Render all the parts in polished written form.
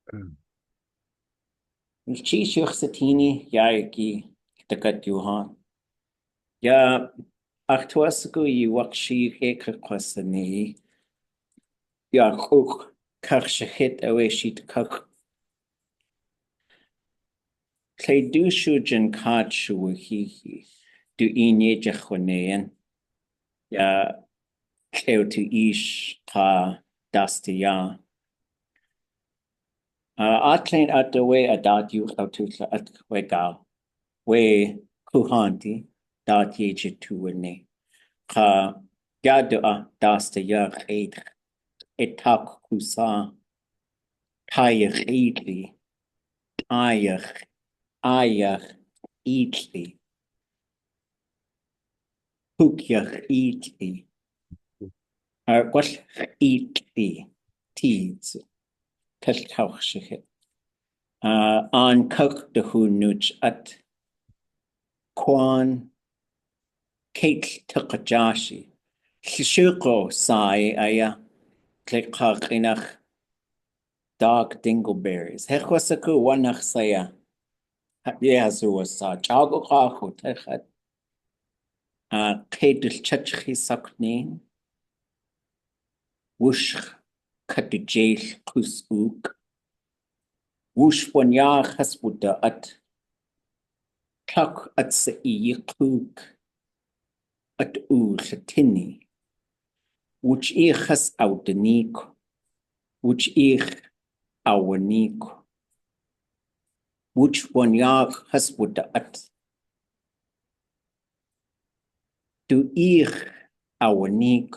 Sheetk'á Anóoshi yaagú takat yuhan. Ya achtuasgu wakshi kwasani. Ya kuk karshahit awe Sheetk'á. Clay du shujan kachu hihi. Du inye jachwanean. Ya clay tu ish ka dastiya. Atlain atawe adat yu aututla at wegal. We kuhanti dat yejitu Ka gadua dasta yag eid etak kusa kayach eidli ayach eidli hukyach eidli gwall eidli tids kaltauch shikhet an kuk de hunuch at kwan kate tukajashi shuko sai aya klikak inach dog dingleberries. Hechwasaku wanach saya. Yehazu was jago kahu techat. Kedul chachchi saknin. Wush katujel kusuk. Wush wanyach hasbuda at. Klak at sa iyikuk. At latini. Wuch ich has audenik. Wuch ich awanik. Wuch wanyach hasbuda at. Du ich awanik.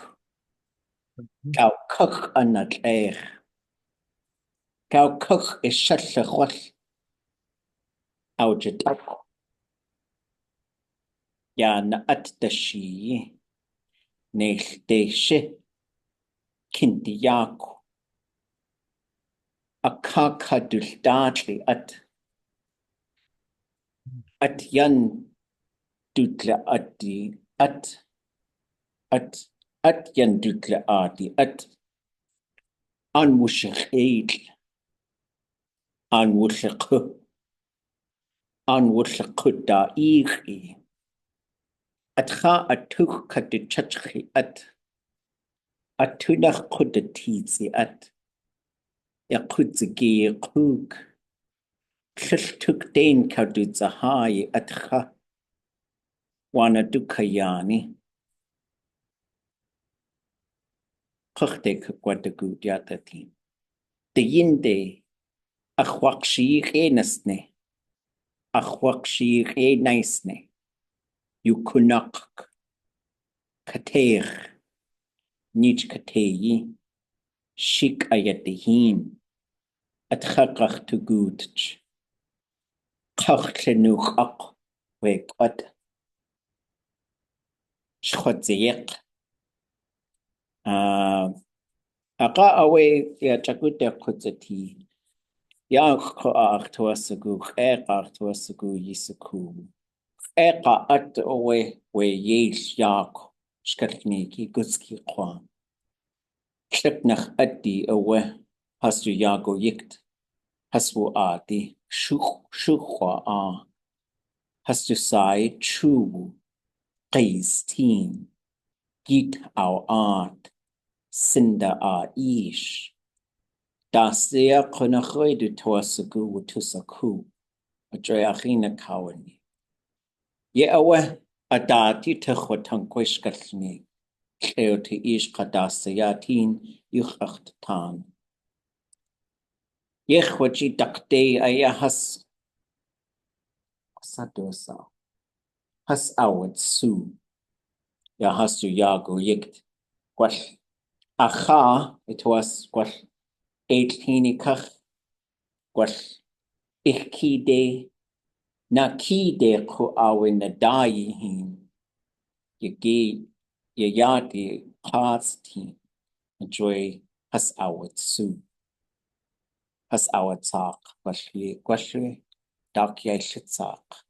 Gau kuk anat Gau kuk is shatle chwal. Aujadak. Ya na at da shi. Neil de shi. Kinti yaku. A kakadul dadli at. At yan dutla adi. At yan dutla adi. At anwushich eid. Anwushich da iri. At cha atuch kadu chachchi at. Atunach ḳududligaaw at. Ya ḳudzigi quk. Lllltuk dein kawdudzahai at cha. Wana dukayani. Qchte kwadagud yatatin. De yinde. Achwakshi nasne. Achwakshi naisne. Yukunak. Kater. Nich kateyi. Shik ayatihim. At chakach tugudch. Kachlenuch ak. Wekwad. Schwatzeek. Aka awe ya chakuta kutzati. Ya achtuasagu. Achtuasagu yisaku. Eka at awe we Yéil yaagú. Shkalniki gutski kwan. Klipnach addi awe. Hastu yaagú yikt. Haswu adi. Shuchwa a. Hastu sai chu. Qeis teen. Git au art. Sinda a ish. Dasea kunachwedu tuasagu wutusaku. Adreachina kawani. Ye awe adati tuchwatankwishkalni. Cleoti ish kadasayatin yuchachtan. Yechwaji dakde ayahas. Sadosa. Has awad su. Ya hastu yaagú yikt. Gwall. Acha, it was gwall. 18 kach. Gwall. Ich de. Na ki de ku awe na dayi hin. Ye yadi paas team. Enjoy has awad su. Has awad sak. Gwashli. Dak yai shitsak.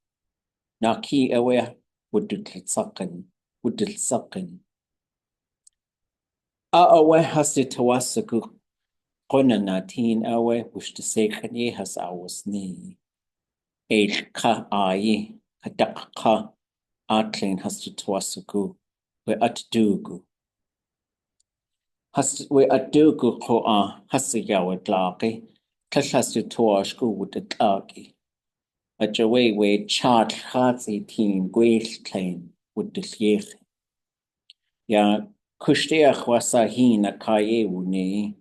Na ki awe wudutsakin. A awe has it tawasaku. قلنا ناتين أوي وش تسيخني هس أوسني إيلكا آي هدققا آتلين هس تتواسكو وأتدوغو هس وأتدوغو قوة هس ياودلاقي كش هس تتواشكو وتتلاقي أجوي ويتشات خاطي تين قويلتين ودليخ يا كشتيخ وساهين كايوني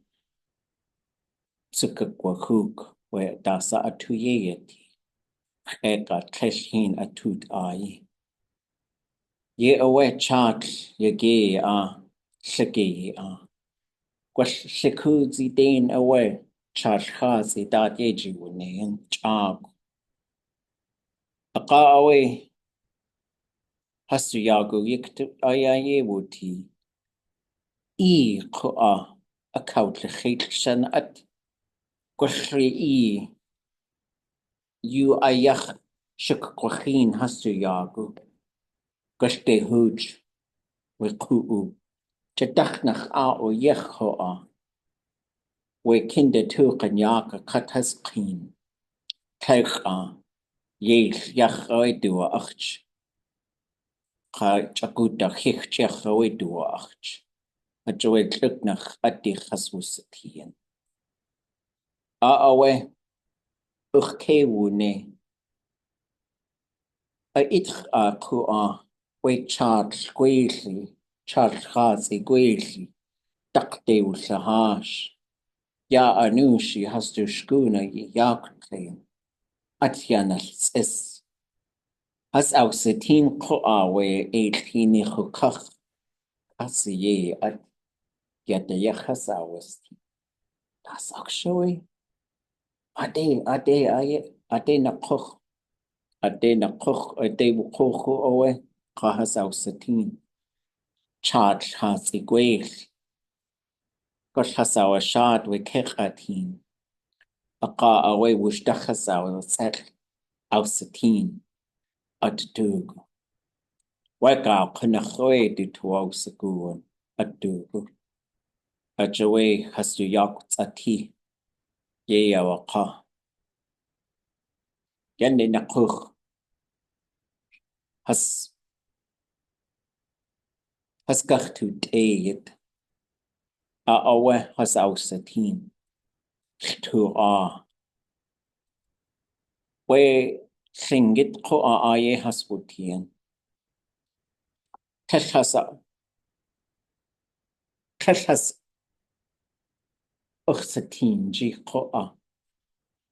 سكك وخوك وداسا أتويتي خيقا تلحين أتوت آي أوي تشات يجي شكي قوش شكوزي دين أوي تشات خاطي دات يجيوني تشاق أقا أوي هسو ياغو يكتب آيا يوتي قوة أكاوت لخيط شنأت قشري يو أيخ شك قخين هسو ياغو قشتي هوج وقوء تدخنخ يخوة وكند توقن ياغا قطهس قين تلقى ييل يخ ويدو أخج قا تقود خيخ يخ ويدو أخج أجوي تلقنخ أدي خسو ستين أوي أخكيوني إدخ قوة ويتشارج قويلي تشارج خاصي قويلي تقدي وشهاش يا أنوشي هستو شكونا ياكتين أتيانا السس هس أو ستين قوة وإيليني خكخ أسيي أت يدا يخس أوستي Das actually أدي نقخ أدي وقوخ أوي قاهس أو ستين تشارج خاصي قويل قش هسا شاد وكيقاتين أقا أوي وش دخس أو سر أو ستين أتدوغ وقع قنخوي دي تو سكون أتدوغ أجوي هسو ياكو تاتي يا وقا يعني نقوخ هس قختو تايد أوي هس أو ستين تو وشنجت قوة هسبوتين كشهس أخستين جي قوة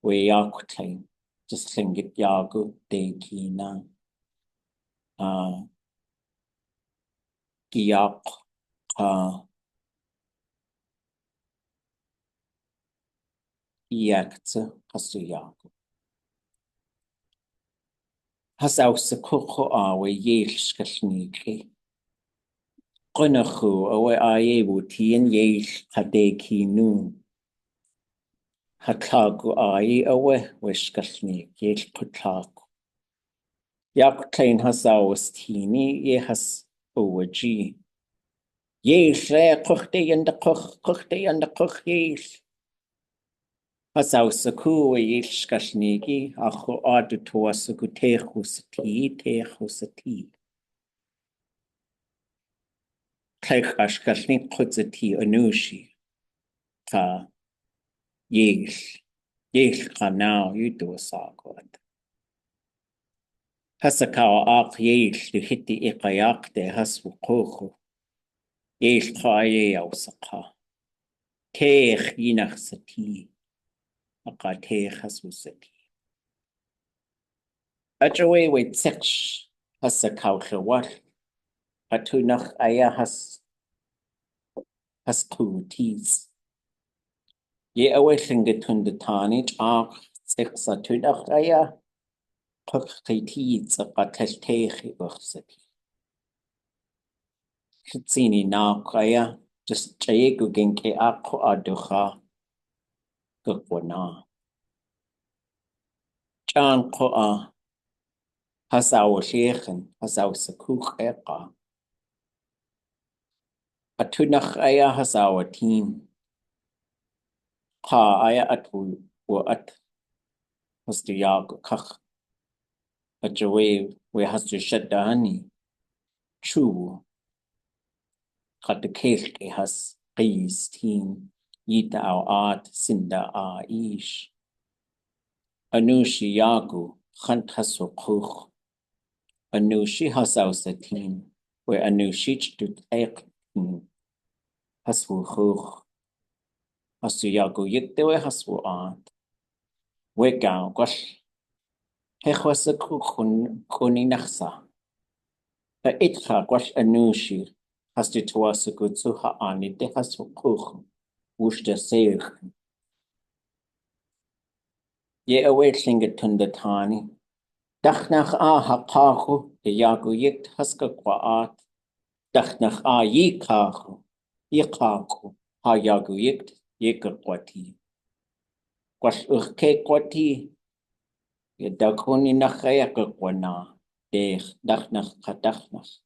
وياكوتين جسلنجت ياغو ديكينا جياق ياكت هسو ياغو هس أو سكو قوة وييل شكشنيكي قنخو أو بوتين ييل قديكينو هتلاقو أوي وشكشنيك ييل قتلاقو ياكوتين هس أو ستيني يهس أوجي ييل لا قختي عند قخ ييل هس أو سكو وييل شكشنيكي أخو آدو تواسكو تيخو ستي تيخ أشكشنيك قدتي أنوشي قا ييل قناو يدو ساقوات هسا كاو ييل لهتي إقاياقتي هس وقوخو ييل قاية أوسقا تيخ ينخ ستي أقا تيخ هسو ستي أجوي ويتسقش هسا كاو خوال هتو نخ هس قوتيز أول شنجتون دتاني سقسا تو نخ قختيتيز أقا تلتيخي بخستي شتسيني ناق just جايقو جنكي أدوخا قونا جان قوة هساو شيخن هساو سكوخ أتونخ هساو تين قا آية أتو وأت هستو ياغو كخ أجوي ويهستو شداني شو قد كيلكي هس قيس تين يتا أو آت سندا آيش أنوشي ياغو خنت هسو قوخ أنوشي هسو ستين وأنوشي جدود أيقن هسو خوخ هسو ياغو يكتوي هسو آت ويقاو قش هخواسكو كوني نخسا فإدخا قش أنوشي هستو تواسكو تسوها آني دي هسو خوخ وش دا سيخ يأويت لنجة تندتاني دخنخ حقاخو ياغو يكت هسكا قوات دخنخ يكاخو يقاخو ياغو يكت يكا قواتي قش أخكي قواتي يدخوني نخيك قوانا ديخ دخنخ قدخنخ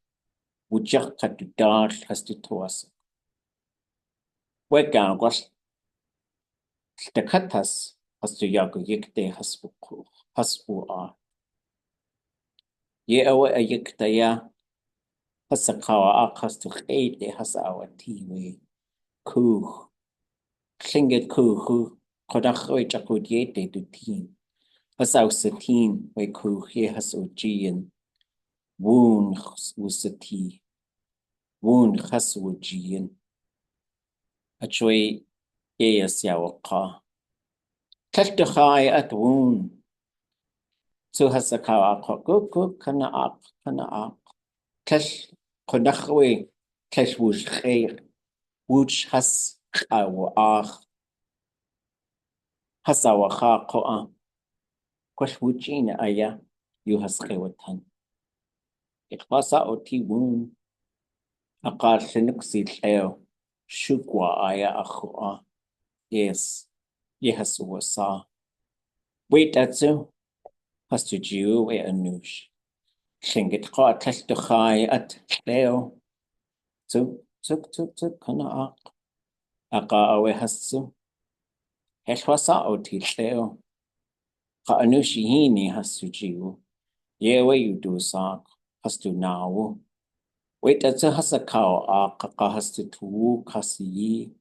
وجخ قدودار هستو تواسك ويقان قش تكتس هستو ياغو يكتي هسبو يأوي يكتيا هسقاوا هستو خيتي هساواتي كوخ Llinge cwch Chodachwy jacwdiadau dwtyn. Hys aws y tîn wei cwch ie hys o gian. Wwn wws y tî. Wwn hys o gian. A trwy eas iaw o ca. Cell dy chai at wwn. So hys y caw ac o gwg cyna ac. Cell chodachwy cell wws cheir. Wws hys aw o ach. Hys aw o cha coa. Gwell wwjin aya yw hys chewatan. Ichwasa o ti wwn. A qa'r llynwg sydd llew. Siwgwa aya a chwa. Yes. Yes o sa. Wait atso. Has to jiw e anwsh. Llyngyd qa tell dy chai at llew. Tug cyna ac. A qa awe hasu. Hellwasa o ti llew. Qa anwsh I hini has to jiw. Yewe yw do sak. Has to naw. Wait atso has a kaw a qa has to tu kasi ye.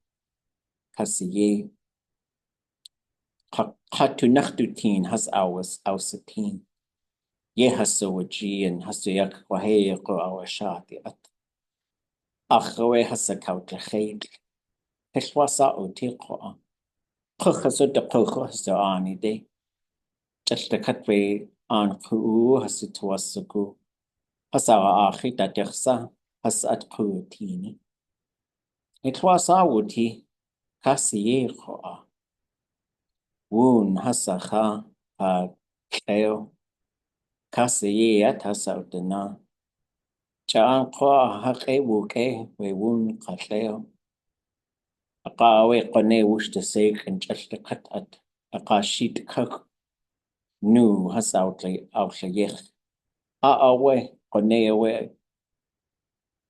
Qa tu nachtu tin has awas tin. Ye has so wajian has to yak wahe ko awashati at. Achawe has a kaw tlachid. Hellwasa o ti qoa. Qch has o da qch has to ani de. Just the katwe an ku has to tuasaku. Has awa achi da dersa has at ku tini. It was awuti kasi ye qoa. Wun hasaha kleo kasi ye at hasautana. Chaan qoa haqe wuke we wun qatleo. Aqawe qone wush to S'eek and just the cut at aqa Sheetk'á nu hasautli yech. Awe qone awe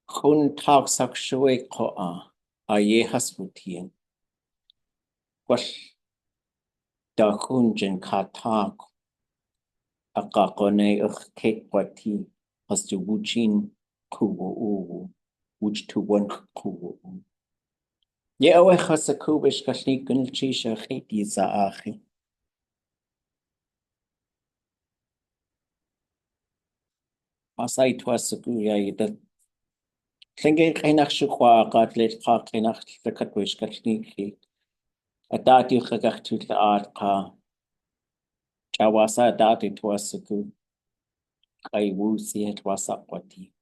khun tak sak shwe qoa. Ye haswutien. Wash da khun jen katak. Aqa qone kek wati has to wujin kuwu wuj to one kuwu. Ye awe has a kubish kashni gunilchisha khiti za achi. Asai twasaku ya yida. Llinge kainach shukwa qatlet qa kainach takatwish kashni ki. Atati khagachtu la art qa. Chawasa dati twasaku. Kai wusi het wasak wati.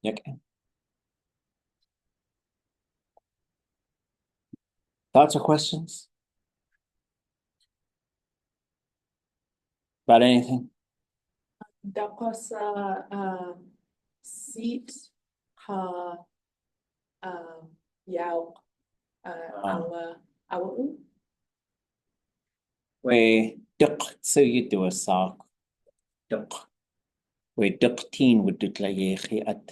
Okay. Thoughts or questions? About anything? Dakos S'eek Yaagú awa We duck so you do a sock. Duck. ويدقتين ودتلايخي أت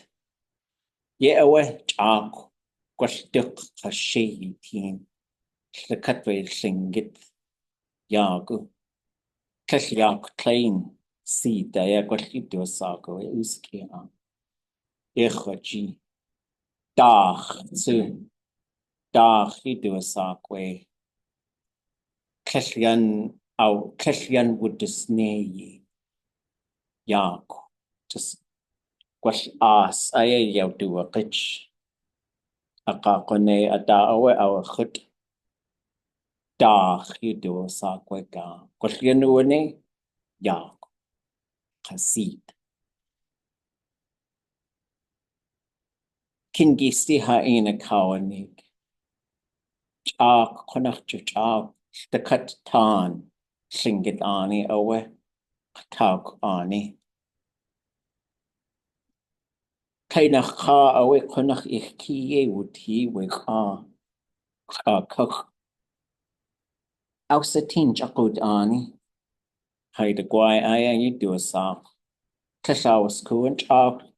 يأوه جاكو قش دق خشيتين لكت ويلشنجت ياغو كش ياغ تلين سيدا يا قش يدو ساقو يوسكي إخوجي داخ تسو داخ يدو ساقوي كشيان أو كشيان ودسنيي ياغو just قش آس أي يودو قش أقاقني أداوي أو خد داخ يدو ساقوي قا قش ينوني ياغو قسيد كنجيستي هاينا كاونيك جاك قنخ جاك دكت تان شنجت آني أوي قتاك آني كينا خا أوي قنخ إخكيي وتي ويقا كخ أو ستين جاقود آني هايدا قواي آيا يدو ساق كشاوس كون جاك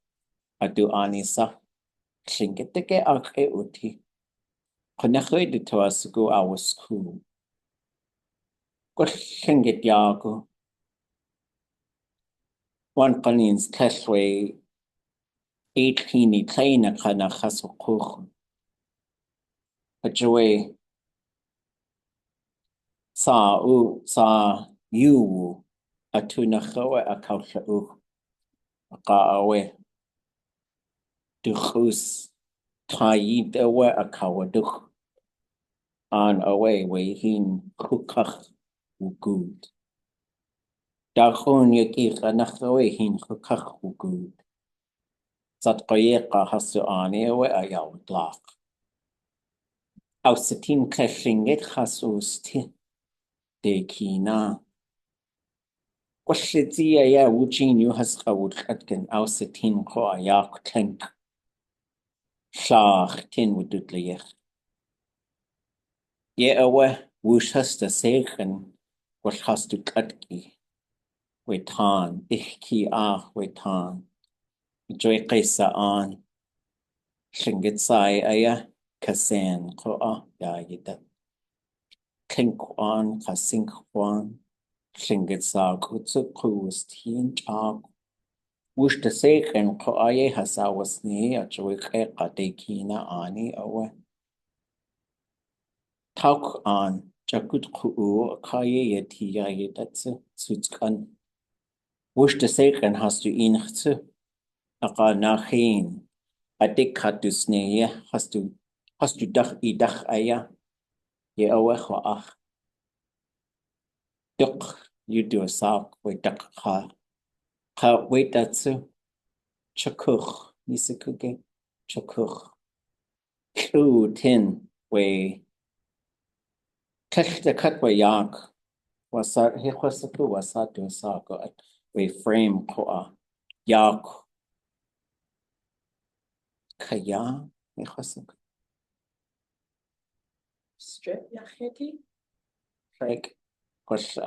أدو آني سا شنجت دكي أخي وتي قنخ ويدو تواسكو أوسكو قش شنجت ياغو وان قنينز كشوي 18 كينا قنا خسو قوخ أجوي صا يو أتونا خوا أكاوش أوخ أقاوي دخوس تايد أوا أكاو دخ آن أوي ويهين خكخ وجود داخون يكي خنخوي هين خكخ وجود صدقيقة حسو آني وأياو طلاق أو ستين كشنجت خسوستي ديكينا قشتي يا وجين يهز قول خدكن أو ستين قوى ياك تنك شاخ تن ودود ليخ يا أوه وش هست سيخن وش هستو كدكي ويتان إحكي ويتان جوي قيسا آن شنجت ساي أيه كسين قوى يا يدد كنكوان كسينكوان شنجت سا كوتسو كوستين جاك وش تسيخن قوى هساوسني أجوي قيقا ديكينا آني أوه تاك آن جاكوت قوو كاية يتيا يدتس سوتكن وش تسيخن هستو إنختو أقا ناخين أديك هاتوسنية هستو دخ إدخ أيا يأوه خواخ دق يدو ساق ويدق خا ويدتسو شكوخ نيسكوكي شكوخ كلو تن وي كشتا كت وياك وصار هي خسكو وصاتو ساقو وي فريم قوة ياك كيا هي خسكو strip يخيتي فريك قش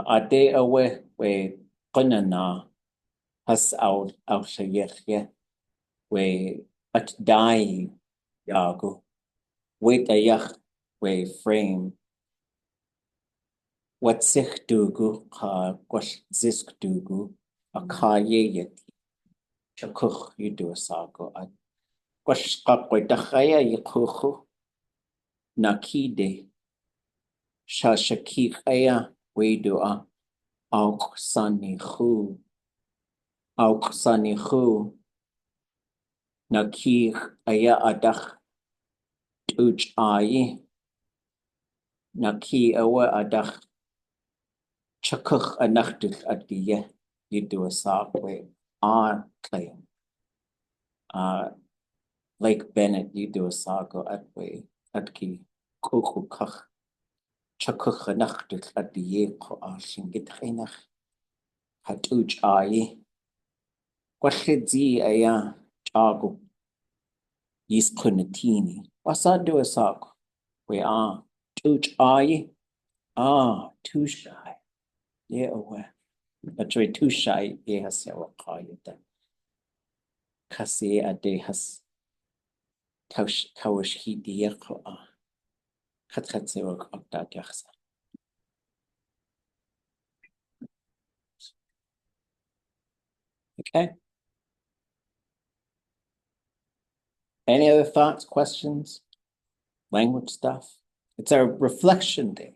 أدي أوه وي قننا هس أو شيخية وي أتداي ياغو ويت يخ وي فريم واتسخ دوغو قش زيسك دوغو أكاية يتي شكوخ يدو ساقو قش قاقوي دخايا يقوخو ناكيدي شاشكيخ أيا ويدو أوق ساني خو ناكيخ أيا أدخ توج ناكي أوا أدخ شكوخ أنختل أدية يدو ساقوي كليم Lake Bennett يدو ساقو أدوي أدكي كوكو كخ شكوخ نختل أدية قو شنجد خينخ هتوج قشدزي أيا جاغو يسقنتيني وصادو ساقو وي توج توش shy. Yeah, aware. Achoy tushai yehas yawakayita. Kasi adehas kawish hidiyako Khatsewa Okta. Okay. Any other thoughts, questions? Language stuff? It's our reflection day.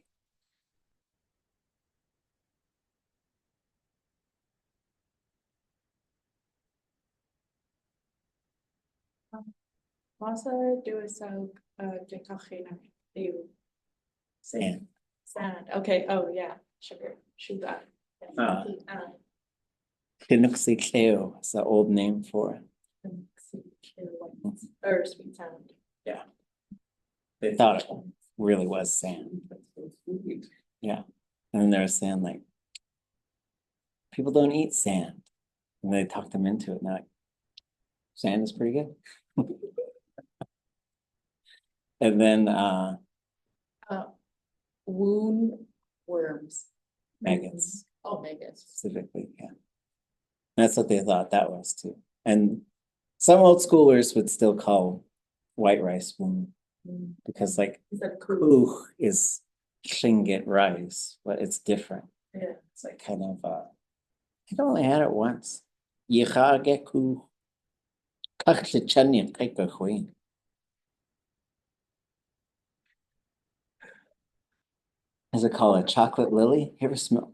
Masa duasawg dekachina liw. Sand. Sand. Okay. Oh yeah. Sugar. Sugar. S'eek is the old name for it. Or sweet sand. Yeah. They thought it really was sand. Yeah. And then they were saying like, people don't eat sand. And they talked them into it. And they're like, sand is pretty good. And then Wound worms. maggots. Oh, maggots. Specifically, yeah. That's what they thought that was too. And some old schoolers would still call white rice woon because like kuch is shingit rice, but it's different. Yeah. It's like kind of I only had it once. Yaagú kuch. Is it called a chocolate lily? You ever smell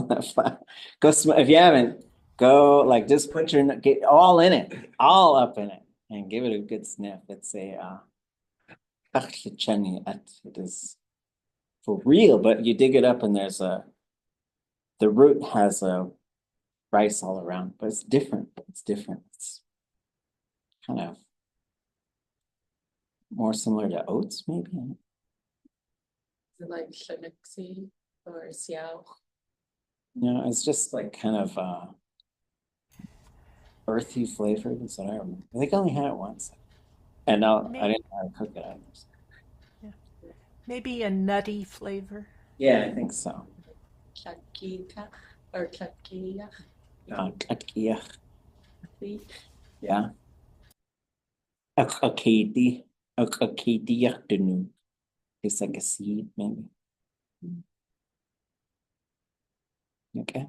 that flower? Go smell if you haven't, go like just put your get all in it, all up in it, and give it a good sniff. It's a it is for real, but you dig it up and there's the root has a rice all around, but it's different. It's different. It's kind of more similar to oats, maybe. Is it like Sheetk'á or Yéil? No, it's just like kind of earthy flavored. Is what I remember. I think I only had it once, and I didn't know how to cook it either. Yeah. Maybe a nutty flavor. Yeah, I think so. Sheetk'á or Sheetk'á. Yeah. Akakiti. Akakiti. It's like a seed, maybe. Okay.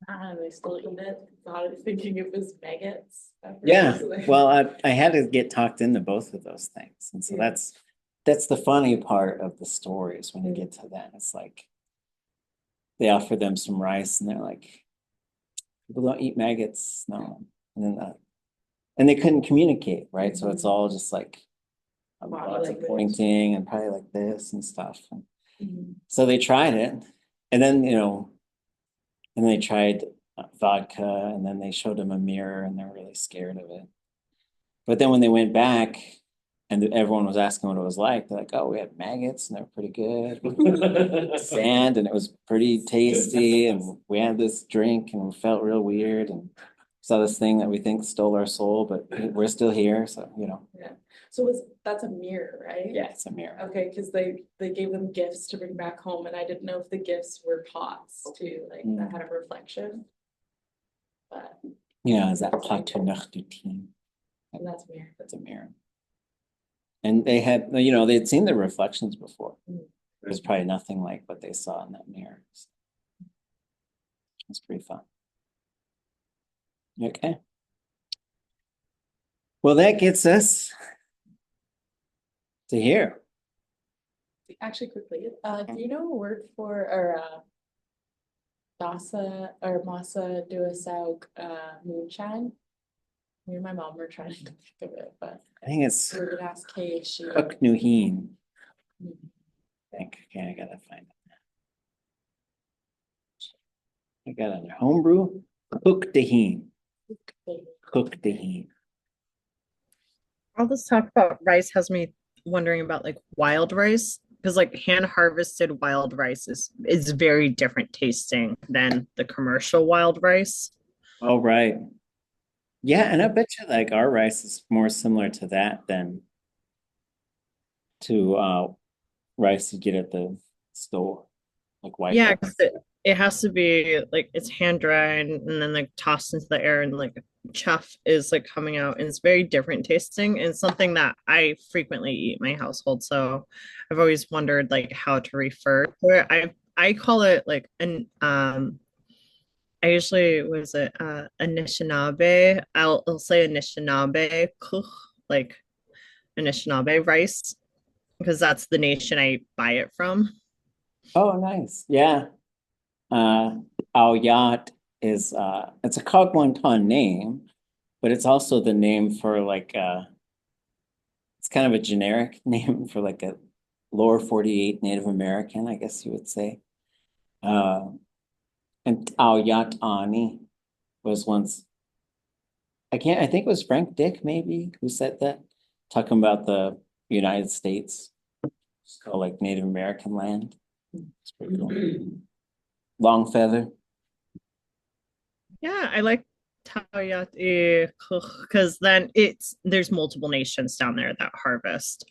They still eat it. I was thinking it was maggots. Yeah. Well, I had to get talked into both of those things. And so that's the funny part of the story is when you get to that. It's like they offer them some rice and they're like, people don't eat maggots. No. And then and they couldn't communicate, right? So it's all just like lots of pointing and probably like this and stuff. And so they tried it. And then, and they tried vodka and then they showed them a mirror and they're really scared of it. But then when they went back and everyone was asking what it was like, they're like, oh, we had maggots and they're pretty good. Sand and it was pretty tasty. And we had this drink and we felt real weird and saw this thing that we think stole our soul, but we're still here. So, Yeah. So that's a mirror, right? Yeah, it's a mirror. Okay, because they gave them gifts to bring back home, and I didn't know if the gifts were pots too, like that had a reflection. But yeah, is that ḵududligaaw? And that's a mirror. That's a mirror. And they had, they'd seen the reflections before. There's probably nothing like what they saw in that mirror. So it's pretty fun. Okay. Well, that gets us to here. Actually, quickly, do you know a word for or Dasa or Masa Duasawg moonshine? Me and my mom were trying to think of it, but I think it's we're gonna ask Kay if she. ḵududligaaw. I think. Okay, I gotta find it. I got it under homebrew. Ḳududligaaw. Ḳududligaaw. All this talk about rice has me wondering about like wild rice because like hand harvested wild rice is very different tasting than the commercial wild rice. Oh, right. Yeah, and I bet you like our rice is more similar to that than to rice you get at the store, like white Yeah, rice. because it has to be like it's hand dried and then like tossed into the air and like chaff is like coming out and it's very different tasting and something that I frequently eat in my household. So I've always wondered like how to refer to it. I call it like an I usually was it Anishinaabe. I'll say Anishinaabe kuch, like Anishinaabe rice because that's the nation I buy it from. Oh, nice. Yeah. Our yacht is it's a Cogwanton name, but it's also the name for like it's kind of a generic name for like a lower 48 Native American, I guess you would say. Uh, and our yacht Ani was once I think it was Frank Dick maybe who said that, talking about the United States. It's called like Native American land. It's pretty cool. Long feather. Yeah, I like Taiyat because then there's multiple nations down there that harvest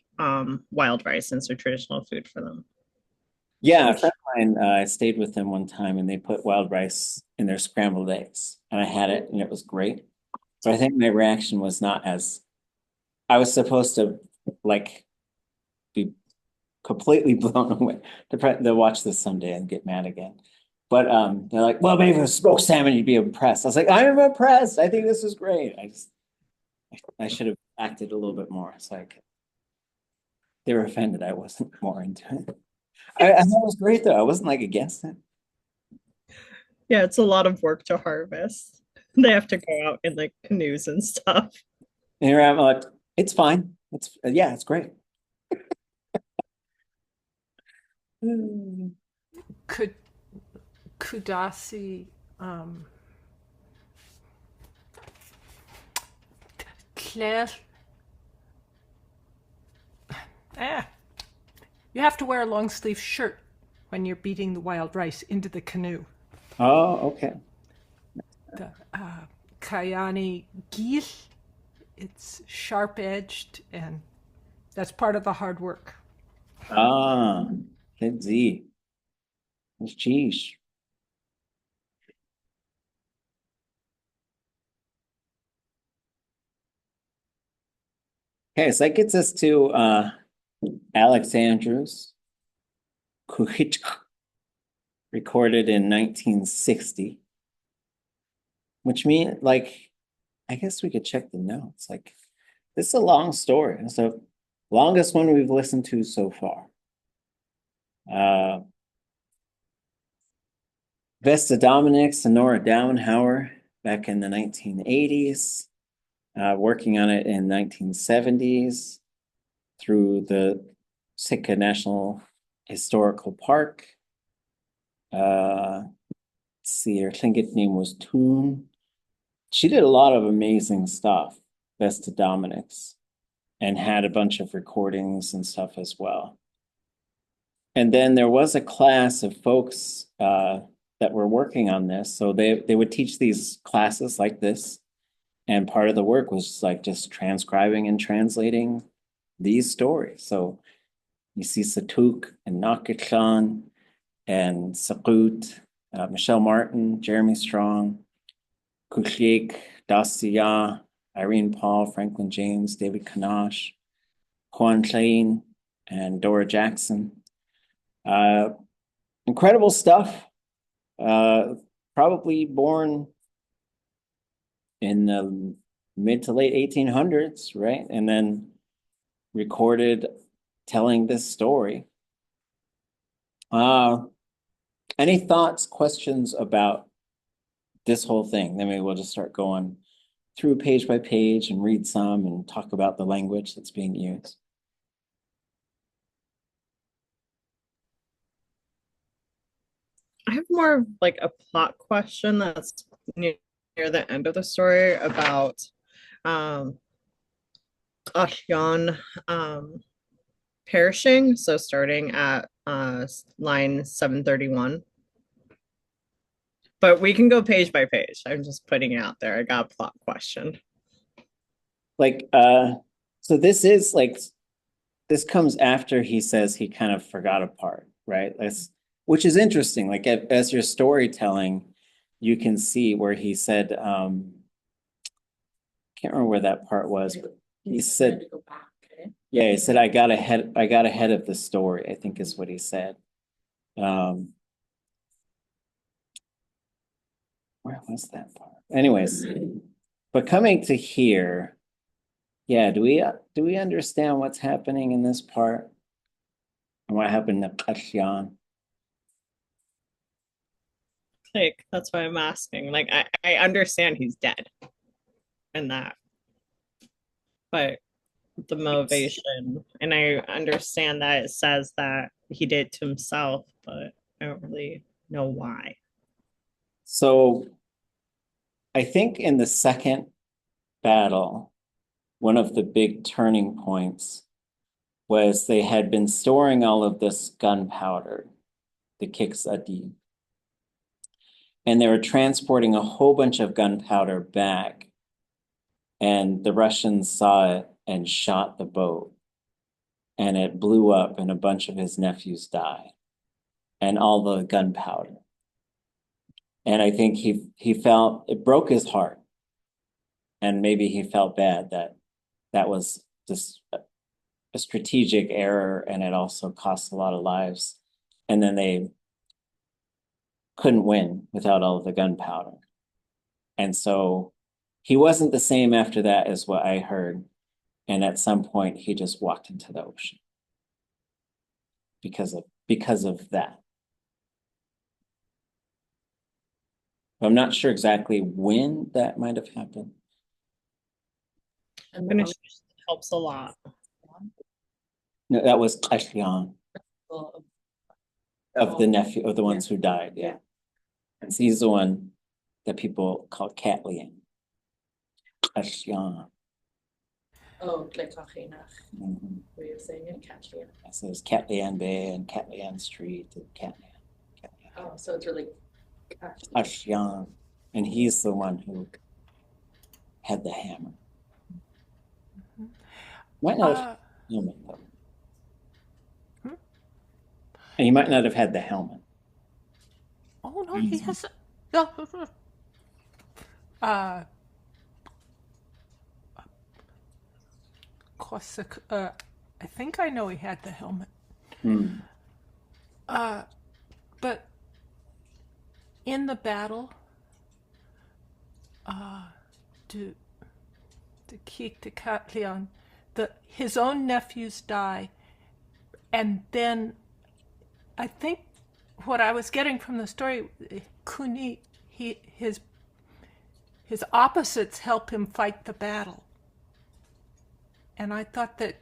wild rice and it's a traditional food for them. Yeah, a friend of mine, I stayed with them one time and they put wild rice in their scrambled eggs. And I had it and it was great. But I think my reaction was not as I was supposed to like be completely blown away to watch this someday and get mad again. But they're like, well, maybe if it was smoked salmon, you'd be impressed. I was like, I'm impressed. I think this is great. I should have acted a little bit more. It's like they were offended I wasn't more into it. I thought it was great though. I wasn't like against it. Yeah, it's a lot of work to harvest. They have to go out in like canoes and stuff. And here I'm like, it's fine. It's yeah, it's great. Could Kudasi Claire you have to wear a long sleeve shirt when you're beating the wild rice into the canoe. Oh, okay. The Kayani Gil, it's sharp edged and that's part of the hard work. Ah, Lingi. Sheesh. Okay, so that gets us to Alex Andrews, Ḳududligaaw, recorded in 1960, which means like I guess we could check the notes. Like this is a long story. It's the longest one we've listened to so far. Vesta Dominic, Sonora Downhauer back in the 1980s, working on it in 1970s through the Sitka National Historical Park. Let's see, her Tlingit name was Toon. She did a lot of amazing stuff, Vesta Dominic's, and had a bunch of recordings and stuff as well. And then there was a class of folks that were working on this. So they would teach these classes like this. And part of the work was like just transcribing and translating these stories. So you see S'eek and Nakichan and Sakut, Michelle Martin, Jeremy Strong, Kuchlik, Dacia, Irene Paul, Franklin James, David Kanash, Juan Klein, and Dora Jackson. Incredible stuff. Probably born in the mid to late 1800s, right? And then recorded telling this story. Any thoughts, questions about this whole thing? Then maybe we'll just start going through page by page and read some and talk about the language that's being used. I have more of like a plot question that's near the end of the story about Ashyan perishing. So starting at line 731. But we can go page by page. I'm just putting it out there. I got a plot question. Like, so this is like, this comes after he says he kind of forgot a part. right? Which is interesting. Like as you're storytelling, you can see where he said, can't remember where that part was, but he said, to go back, eh? yeah, he said, I got ahead of the story, I think is what he said. Where was that part? Anyways, but coming to here, yeah, do we understand what's happening in this part? And what happened to Kashian? Like, that's why I'm asking. Like, I understand he's dead and that, but the motivation, and I understand that it says that he did it to himself, but I don't really know why. So I think in the second battle, one of the big turning points was they had been storing all of this gunpowder, the Kiksadi, and they were transporting a whole bunch of gunpowder back, and the Russians saw it and shot the boat, and it blew up and a bunch of his nephews died, and all the gunpowder. And I think he felt it broke his heart, and maybe he felt bad that was just a strategic error, and it also cost a lot of lives. And then they couldn't win without all of the gunpowder. And so he wasn't the same after that, is what I heard. And at some point he just walked into the ocean because of that. I'm not sure exactly when that might have happened. And Finish helps a lot. No, that was Kashian well, of the nephew of the ones who died. Yeah. And he's the one that people call Catlian. Kashian. oh, like Kachinach, Mm-hmm. way of saying it, Kathleen. So there's Catlian Bay and Catlian Street and Catlian. Oh, so it's really Kashian. And he's the one who had the hammer. Might not have helmet though. And he might not have had the helmet. Oh no, he has. No. Cossack. I think I know he had the helmet. But in the battle, to Sheetk'á Anóoshi, his own nephews die, and then I think what I was getting from the story, Kuni, his opposites help him fight the battle. And I thought that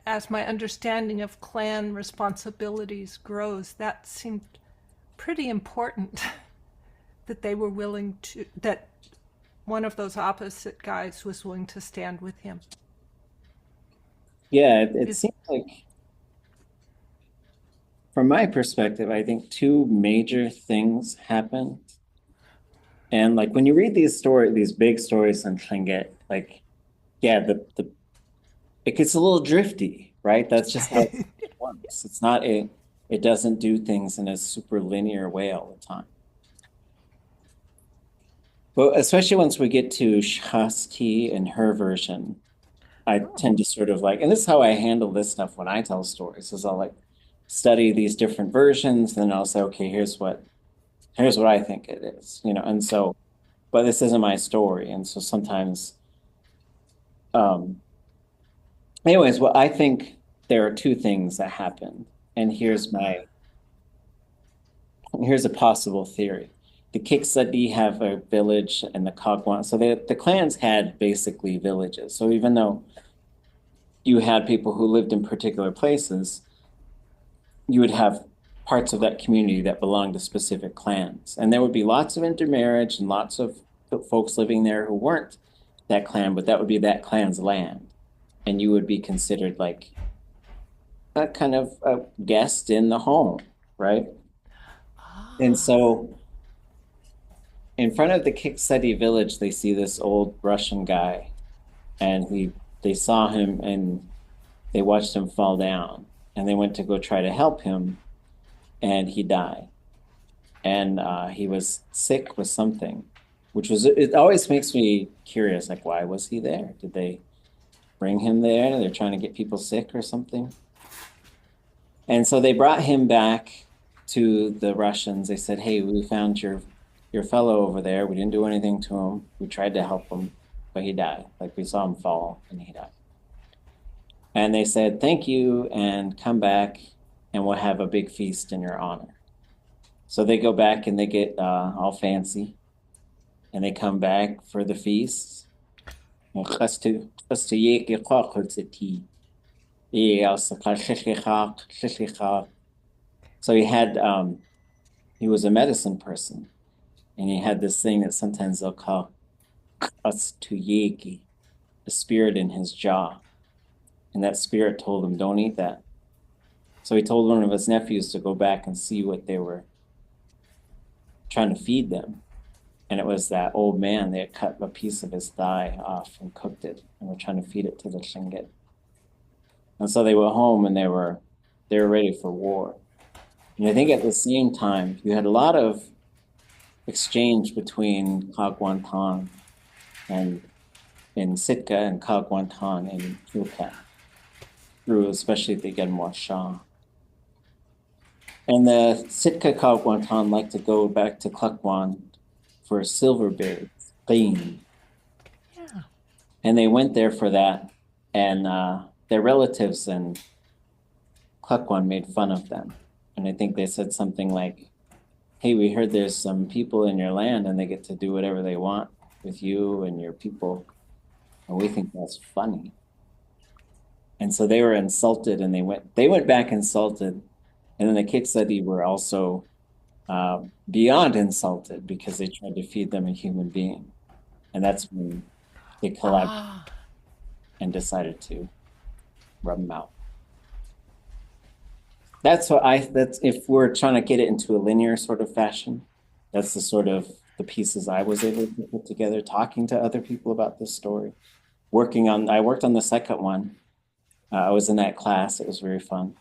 as my understanding of clan responsibilities grows, that seemed pretty important that they were willing to, that one of those opposite guys was willing to stand with him. Yeah, it seems like, from my perspective, I think two major things happened. And like when you read these big stories on Tlingit, like, yeah, it gets a little drifty, right? That's just how it works. It doesn't do things in a super linear way all the time. But especially once we get to Shasti and her version, I tend to sort of like, and this is how I handle this stuff when I tell stories, is I'll like study these different versions, and then I'll say, okay, here's what I think it is, and so, but this isn't my story. And so sometimes, anyways, well, I think there are two things that happened, and here's a possible theory. The Kiksadi have a village, and the Kagwan, so the clans had basically villages. So even though you had people who lived in particular places, you would have parts of that community that belonged to specific clans. And there would be lots of intermarriage and lots of folks living there who weren't that clan, but that would be that clan's land. And you would be considered like a kind of a guest in the home, right? And so in front of the Kiksadi village, they see this old Russian guy, and they saw him and they watched him fall down. and they went to go try to help him, and he died. And he was sick with something, which was, it always makes me curious, like, why was he there? Did they bring him there? They're trying to get people sick or something. And so they brought him back to the Russians. They said, hey, we found your fellow over there. We didn't do anything to him. We tried to help him, but he died. Like, we saw him fall and he died. And they said, thank you, and come back and we'll have a big feast in your honor. So they go back and they get all fancy, and they come back for the feast. So he was a medicine person, and he had this thing that sometimes they'll call a spirit in his jaw. And that spirit told him, don't eat that. So he told one of his nephews to go back and see what they were trying to feed them. And it was that old man. They had cut a piece of his thigh off and cooked it, and were trying to feed it to the Tlingit. And so they went home, and they were ready for war. And I think at the same time, you had a lot of exchange between Kagwantan and in S'eek and Kagwantan and Sheetk'á, through especially the Genmore Shah. And the S'eek Kagwantan like to go back to Klukwan for silver bears, clean. Yeah. And they went there for that, and their relatives in Klukwan made fun of them. And I think they said something like, hey, we heard there's some people in your land and they get to do whatever they want with you and your people, and we think that's funny. And so they were insulted, and they went back insulted. And then the Kiksadi were also beyond insulted, because they tried to feed them a human being. And that's when they collaborated and decided to rub them out. That's if we're trying to get it into a linear sort of fashion, that's the sort of the pieces I was able to put together, talking to other people about this story. I worked on the second one. I was in that class. It was very fun.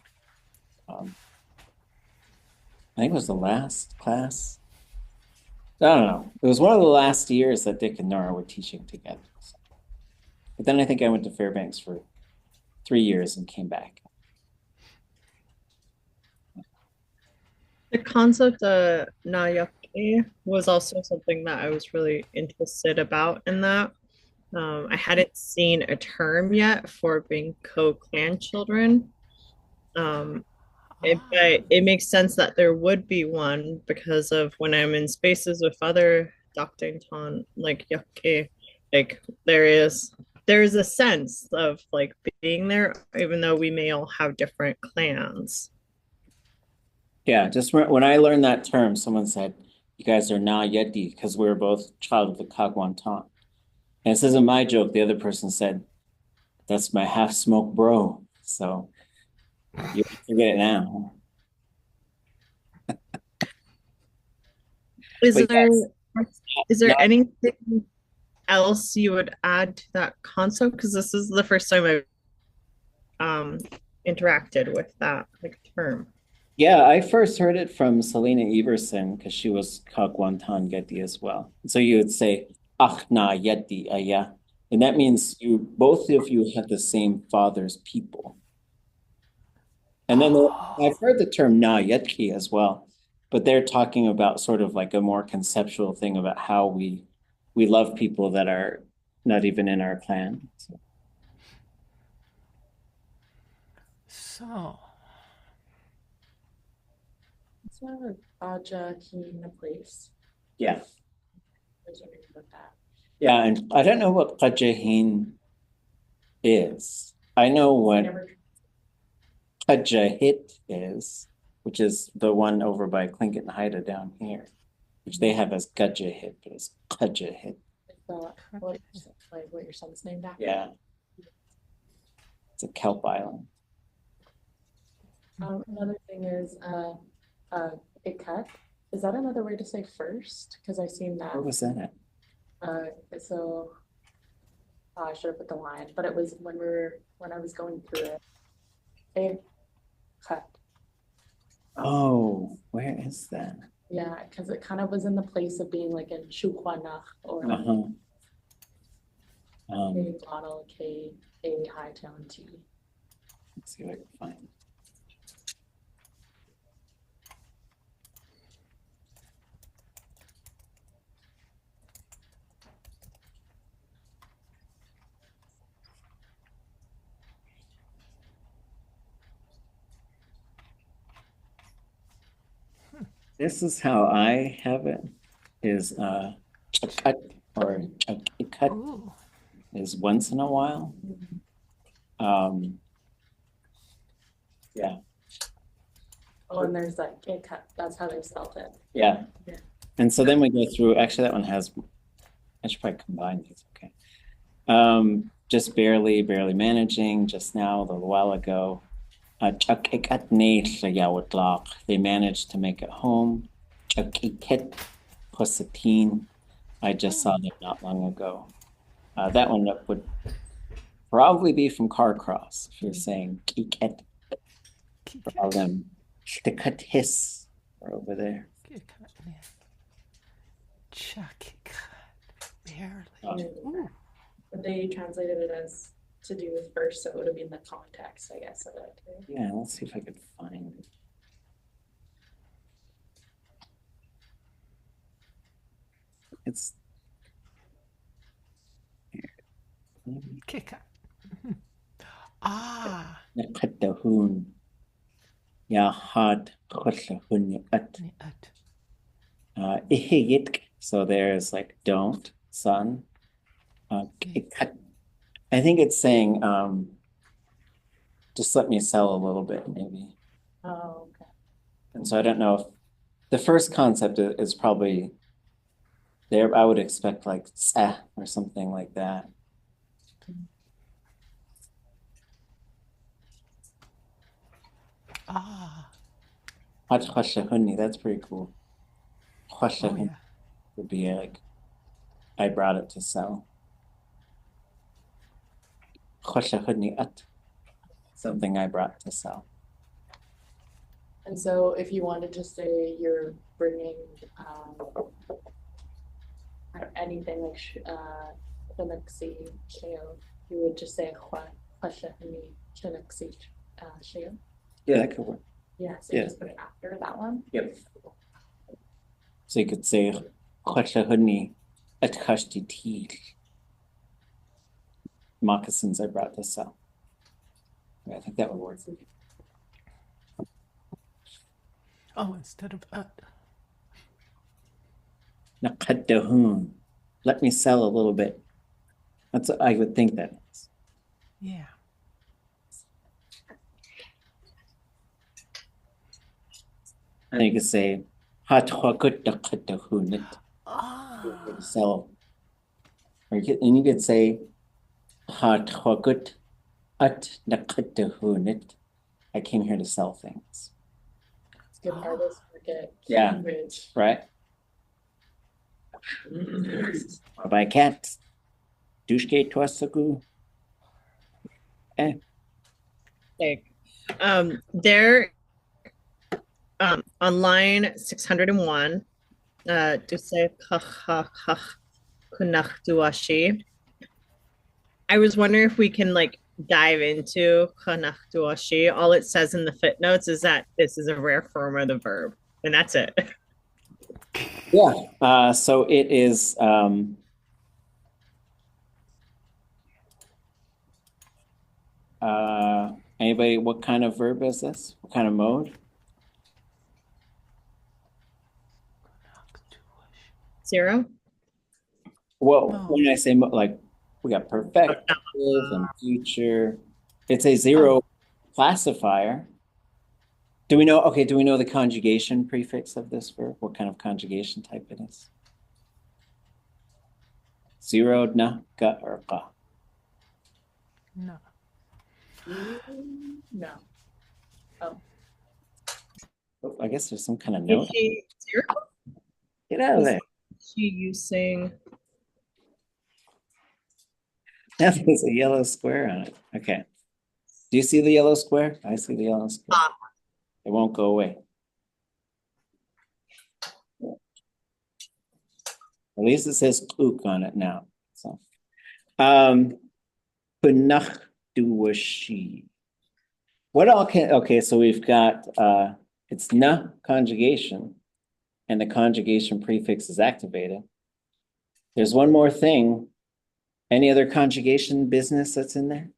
I think it was the last class. I don't know. It was one of the last years that Dick and Nora were teaching together. But then I think I went to Fairbanks for 3 years and came back. The concept of yaagú was also something that I was really interested about in that. I hadn't seen a term yet for being co-clan children. But it makes sense that there would be one, because of when I'm in spaces with other Dakdington, like yaagú, like there is a sense of like being there, even though we may all have different clans. Yeah, just when I learned that term, someone said, you guys are Na Yeti, because we were both child of the Kagwantan. And this isn't my joke. The other person said, that's my half-smoked bro. So you forget it now. Is But there yes, is there not- anything else you would add to that concept? Because this is the first time I've interacted with that like term. Yeah, I first heard it from Selena Everson, because she was Kagwantan Yeti as well. So you would say, Ach na Yeti aya. And that means both of you have the same father's people. And then I've heard the term na Yetki as well, but they're talking about sort of like a more conceptual thing about how we love people that are not even in our clan. So, It's not a Aja-heen place. Yeah. I was wondering about that. Yeah, and I don't know what Qajahin is. I know what Qajahit is, which is the one over by Tlingit and Haida down here, which they have as Qajahit, but it's Qajahit. What your son's named after? Yeah. It's a kelp island. Another thing is ikat. Is that another way to say first? Because I've seen that. What was that? So I should have put the line, but it was when I was going through it. cut. Oh, where is that? Yeah, because it kind of was in the place of being like in Shukwanach or Uh-huh. A modal K, A high tone T. Let's see what I can find. This is how I have it, is chakat or chakikat Ooh. is once in a while. Yeah, Oh, and there's like K cut. That's how they spelled it. yeah. Yeah. And so then we go through, actually that one has, I should probably combine these, okay. Just barely managing, just now, a little while ago. Chakikat ne yaagú. They managed to make it home. Chakiket hosatin. I just saw that not long ago. That one would probably be from Car Cross, if you're saying kiket. For all them shtikat hiss are over there. Barely. Ooh. But they translated it as to do with first, so it would have been the context, I guess, of it. Right? Yeah, let's see if I could find it. It's here. Kick up. Ah. Nakatahun. Yahat khoshahun at. Ihigit. So there's like don't, son. Kikat. I think it's saying just let me sell a little bit, maybe. Oh, okay. And so I don't know if the first concept is probably there. I would expect like "tseh" or something like that. Ah. Khoshahuni, that's pretty cool. Oh, Khoshahuni yeah. would be like I brought it to sell. Khoshahuni at something I brought to sell. And so if you wanted to say you're bringing anything like Chinoxi Shale, you would just say Chashahani Chinoxi Shale. Yeah, that could work. Yeah, so you Yeah. just put it after that one. Yep. So you could say Khoshahuni at khashtiti. Moccasins I brought to sell. Yeah, I think that would work. Oh, instead of Naqaddahun. Let me sell a little bit. That's what I would think that is. yeah. And you could say Hatwakut naqaddahun. Ah. Sell. And you could say Hatwakut at naqaddahun. I came here to sell things. It's good artists forget Yeah. language. Right? By cat. Dushke twasagu. Like, there, on line 601, to say ḵududligaaw. I was wondering if we can like dive into ḵududligaaw. All it says in the footnotes is that this is a rare form of the verb, and that's it. Yeah. So it is anybody, what kind of verb is this? What kind of mode? Zero. Well, No. when I say like we got perfect and future, it's a zero classifier. Do we know? Okay, do we know the conjugation prefix of this verb? What kind of conjugation type it is? Zero, na, ga, or ka? No. No. Oh, I guess there's some kind of Is note. she zero? Get out of there. Is she using? There's a yellow square on it. Okay. Do you see the yellow square? I see the yellow square. It won't go away. At least it says ook on it now. So, ḵududligaaw. What all can, okay, so we've got, it's na conjugation, and the conjugation prefix is activated. There's one more thing. Any other conjugation business that's in there?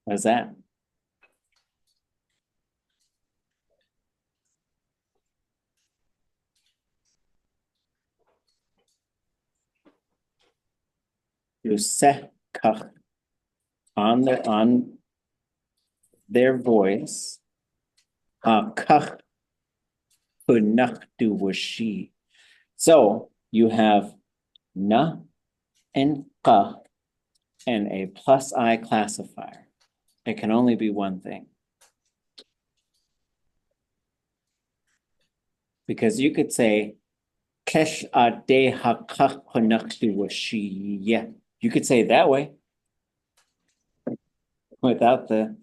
What's that? You S'eek on their voice. ḳududligaaw. So you have na and qa and a plus I classifier. It can only be one thing. Because you could say ḳududligaaw. You could say it that way without the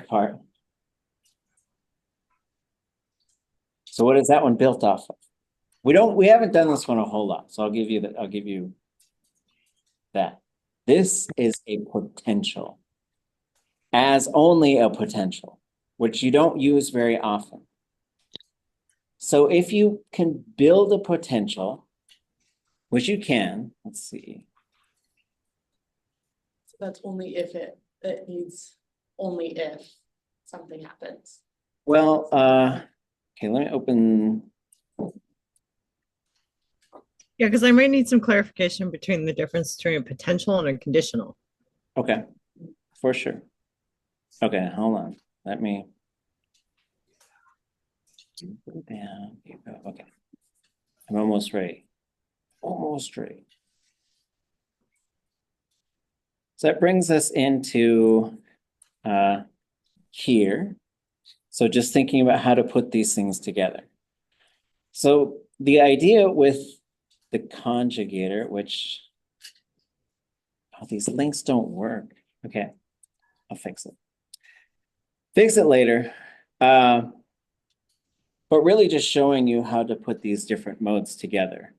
part. So what is that one built off of? We haven't done this one a whole lot, so I'll give you that. This is a potential, as only a potential, which you don't use very often. So if you can build a potential, which you can, let's see. So that's only if it needs only if something happens. Well, okay, let me open. Yeah, because I might need some clarification between the difference between a potential and a conditional. Okay, for sure. Okay, hold on. Let me. Okay, I'm almost ready. Almost ready. So that brings us into here. So just thinking about how to put these things together. So the idea with the conjugator, which, oh, these links don't work. Okay, I'll fix it. Fix it later. But really just showing you how to put these different modes together.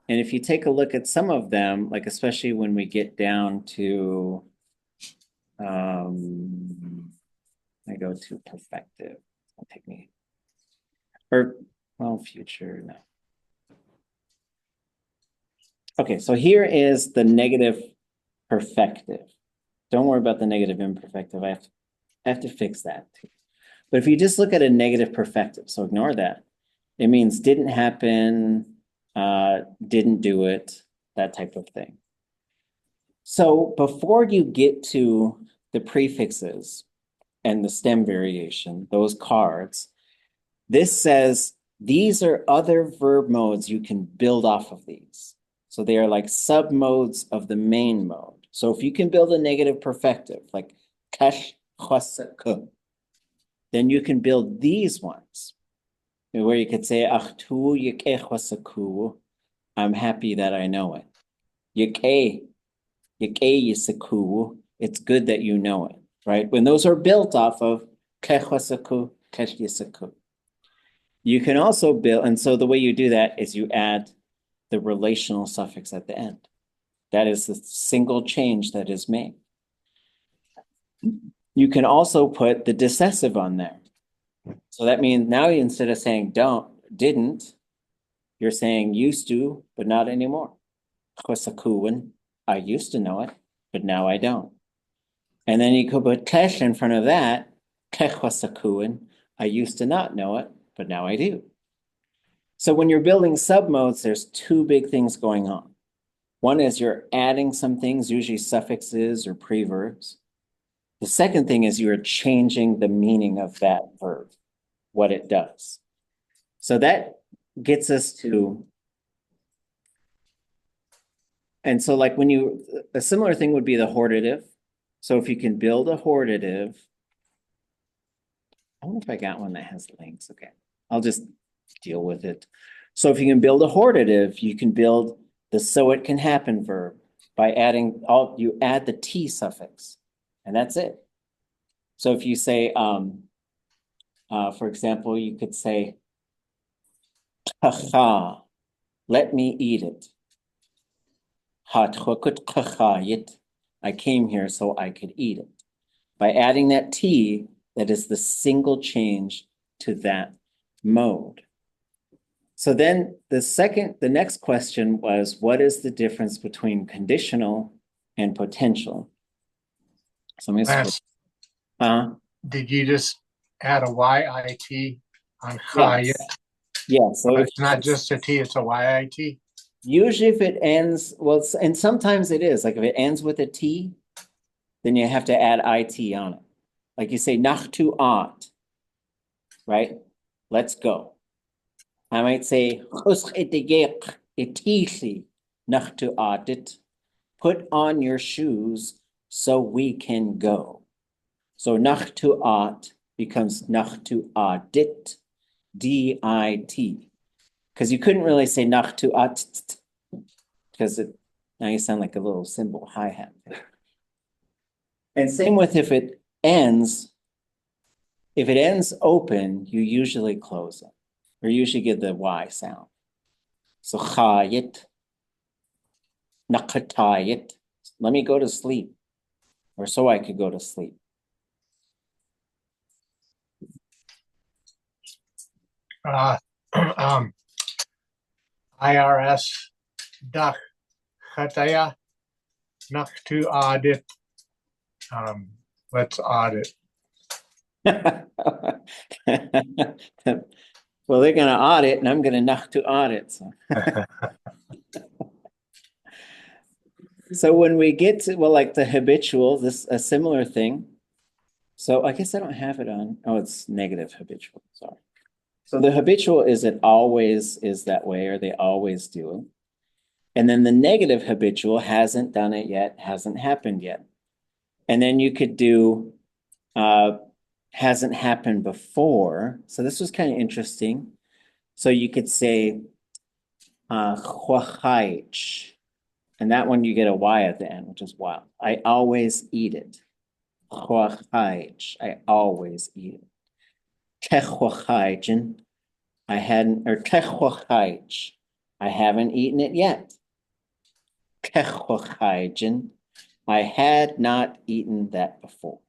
And if you take a look at some of them, like especially when we get down to, I go to perfective. It'll take me, or well, future, no. Okay, so here is the negative perfective. Don't worry about the negative imperfective. I have to fix that too. But if you just look at a negative perfective, so ignore that. It means didn't happen, didn't do it, that type of thing. So before you get to the prefixes and the stem variation, those cards, this says these are other verb modes you can build off of these. So they are like sub modes of the main mode. So if you can build a negative perfective, like kash khwasak, then you can build these ones where you could say, I'm happy that I know it. It's good that you know it, right? When those are built off of you can also build, and so the way you do that is you add the relational suffix at the end. That is the single change that is made. You can also put the decessive on there. So that means now instead of saying didn't, you're saying used to, but not anymore. I used to know it, but now I don't. And then you could put kesh in front of that. I used to not know it, but now I do. So when you're building submodes, there's two big things going on. One is you're adding some things, usually suffixes or preverbs. The second thing is you're changing the meaning of that verb, what it does. So that gets us to, and so like when you, a similar thing would be the hortative. So if you can build a hortative, I wonder if I got one that has links. Okay, I'll just deal with it. So if you can build a hortative, you can build the so it can happen verb by adding you add the T suffix, and that's it. So if you say, for example, you could say, Chacha, let me eat it. I came here so I could eat it. By adding that T, that is the single change to that mode. So then the next question was, what is the difference between conditional and potential? So I'm gonna did you just add a YIT on cha? yes. Yeah, so it's not just a T, it's a YIT. Usually if it ends, well, and sometimes it is, like if it ends with a T, then you have to add IT on it. Like you say, nachtu at, right? Let's go. I might say, nachtu atit, put on your shoes so we can go. So nachtu at becomes nachtu adit, D-I-T. Because you couldn't really say nachtu at, because now you sound like a little cymbal hi-hat. And same with if it ends open, you usually close it, or usually give the Y sound. So chayit, nakatayit, let me go to sleep, or so I could go to sleep. IRS dak chataya naktu audit. Let's audit. Well, they're going to audit, and I'm going to knock to audit. So. So when we get to, well, like the habitual, a similar thing. So I guess I don't have it on. Oh, it's negative habitual. Sorry. So the habitual is it always is that way, or they always do it. And then the negative habitual hasn't done it yet, hasn't happened yet. And then you could do hasn't happened before. So this was kind of interesting. So you could say chwachaich. And that one you get a Y at the end, which is wild. I always eat it. Chwachaich. I always eat it. Techwachaichin. I haven't eaten it yet. Techwachaichin. I had not eaten that before.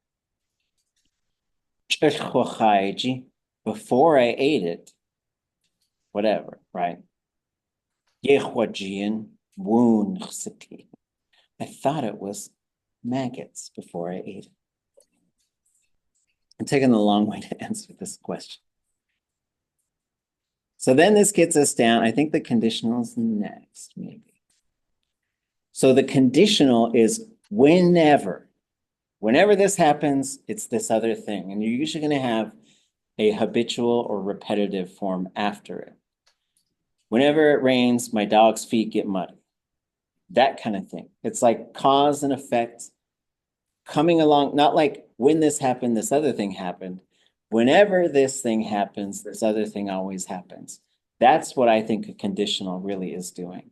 Before I ate it, whatever, right? I thought it was maggots before I ate it. I'm taking the long way to answer this question. So then this gets us down. I think the conditional is next, maybe. So the conditional is whenever this happens, it's this other thing. And you're usually going to have a habitual or repetitive form after it. Whenever it rains, my dog's feet get muddy. That kind of thing. It's like cause and effect coming along, not like when this happened, this other thing happened. Whenever this thing happens, this other thing always happens. That's what I think a conditional really is doing.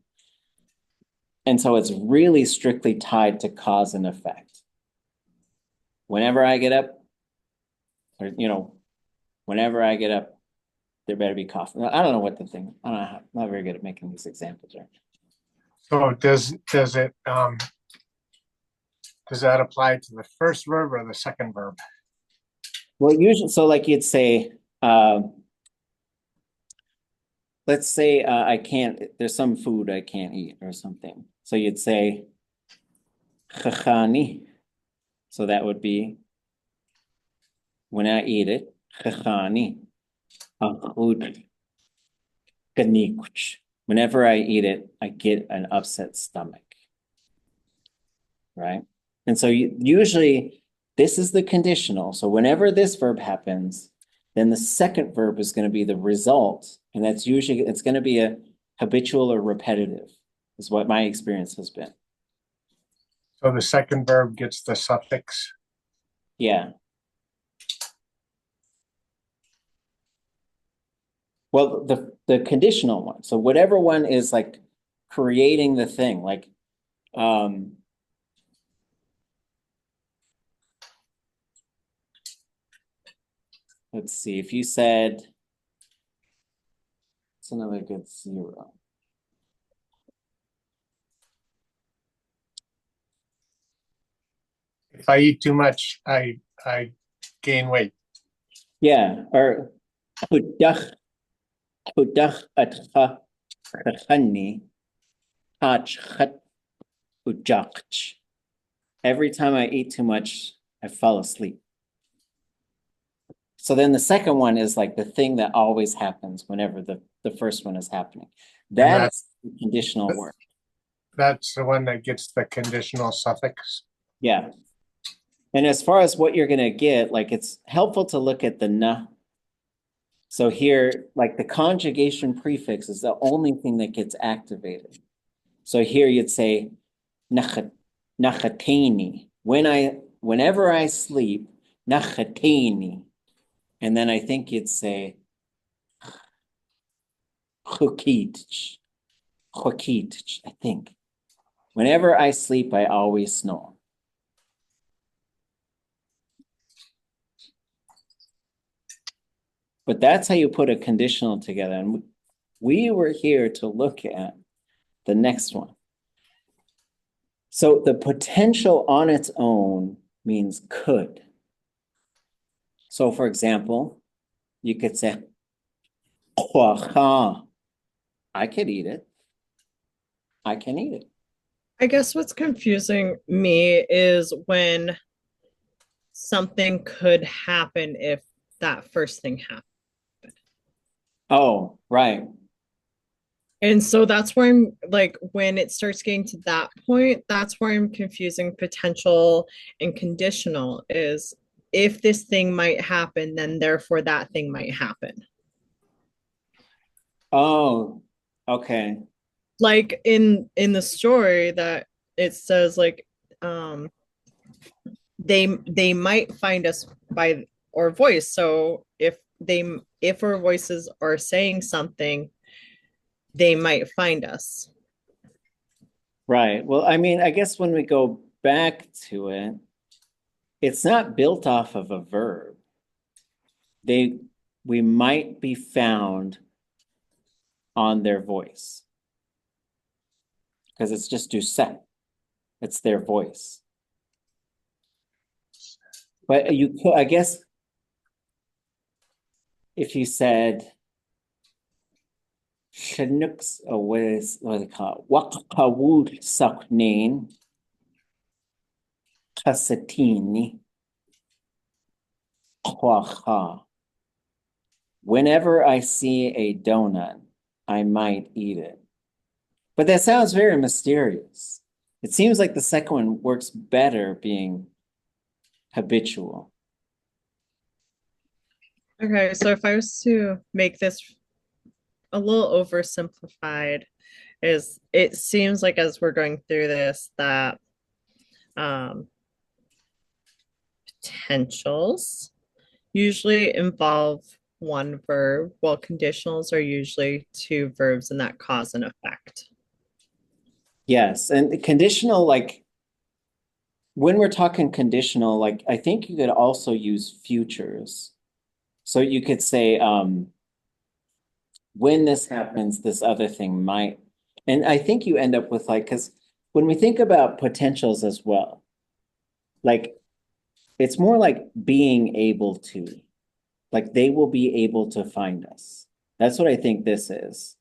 And so it's really strictly tied to cause and effect. Whenever I get up, or, whenever I get up, there better be coffee. I don't know what the thing, I don't know, I'm not very good at making these examples. Right? So does that apply to the first verb or the second verb? Well, usually, so like you'd say, let's say there's some food I can't eat or something. So you'd say, chachani. So that would be, when I eat it, chachani. Whenever I eat it, I get an upset stomach. Right? And so usually this is the conditional. So whenever this verb happens, then the second verb is going to be the result. And that's usually, it's going to be a habitual or repetitive, is what my experience has been. So the second verb gets the suffix? Yeah. Well, the conditional one. So whatever one is like creating the thing, like let's see, if you said it's another good 0. If I eat too much, I gain weight. Yeah, or ḥudach atcha chachani hach ujach. Every time I eat too much, I fall asleep. So then the second one is like the thing that always happens whenever the first one is happening. That's the conditional word. That's the one that gets the conditional suffix. Yeah. And as far as what you're going to get, like it's helpful to look at the na. So here, like the conjugation prefix is the only thing that gets activated. So here you'd say nachateni. Whenever I sleep, nachateni. And then I think you'd say chokitch, I think. Whenever I sleep, I always snore. But that's how you put a conditional together. And we were here to look at the next one. So the potential on its own means could. So for example, you could say, I could eat it. I can eat it. I guess what's confusing me is when something could happen if that first thing happened. Oh, right. And so that's where I'm like, when it starts getting to that point, that's where I'm confusing potential and conditional is if this thing might happen, then therefore that thing might happen. Oh, okay. Like in the story that it says like they might find us by our voice. So if our voices are saying something, they might find us. Right. Well, I mean, I guess when we go back to it, it's not built off of a verb. We might be found on their voice. Because it's just du set. It's their voice. But you could, I guess, if you said Chinooks, what do they call it? Wakawud saknain kasatini kwacha. Whenever I see a donut, I might eat it. But that sounds very mysterious. It seems like the second one works better being habitual. Okay, so if I was to make this a little oversimplified, is it seems like as we're going through this that potentials usually involve one verb, while conditionals are usually two verbs and that cause and effect. Yes, and conditional, like when we're talking conditional, like I think you could also use futures. So you could say, when this happens, this other thing might. And I think you end up with like, because when we think about potentials as well, like it's more like being able to, like they will be able to find us. That's what I think this is.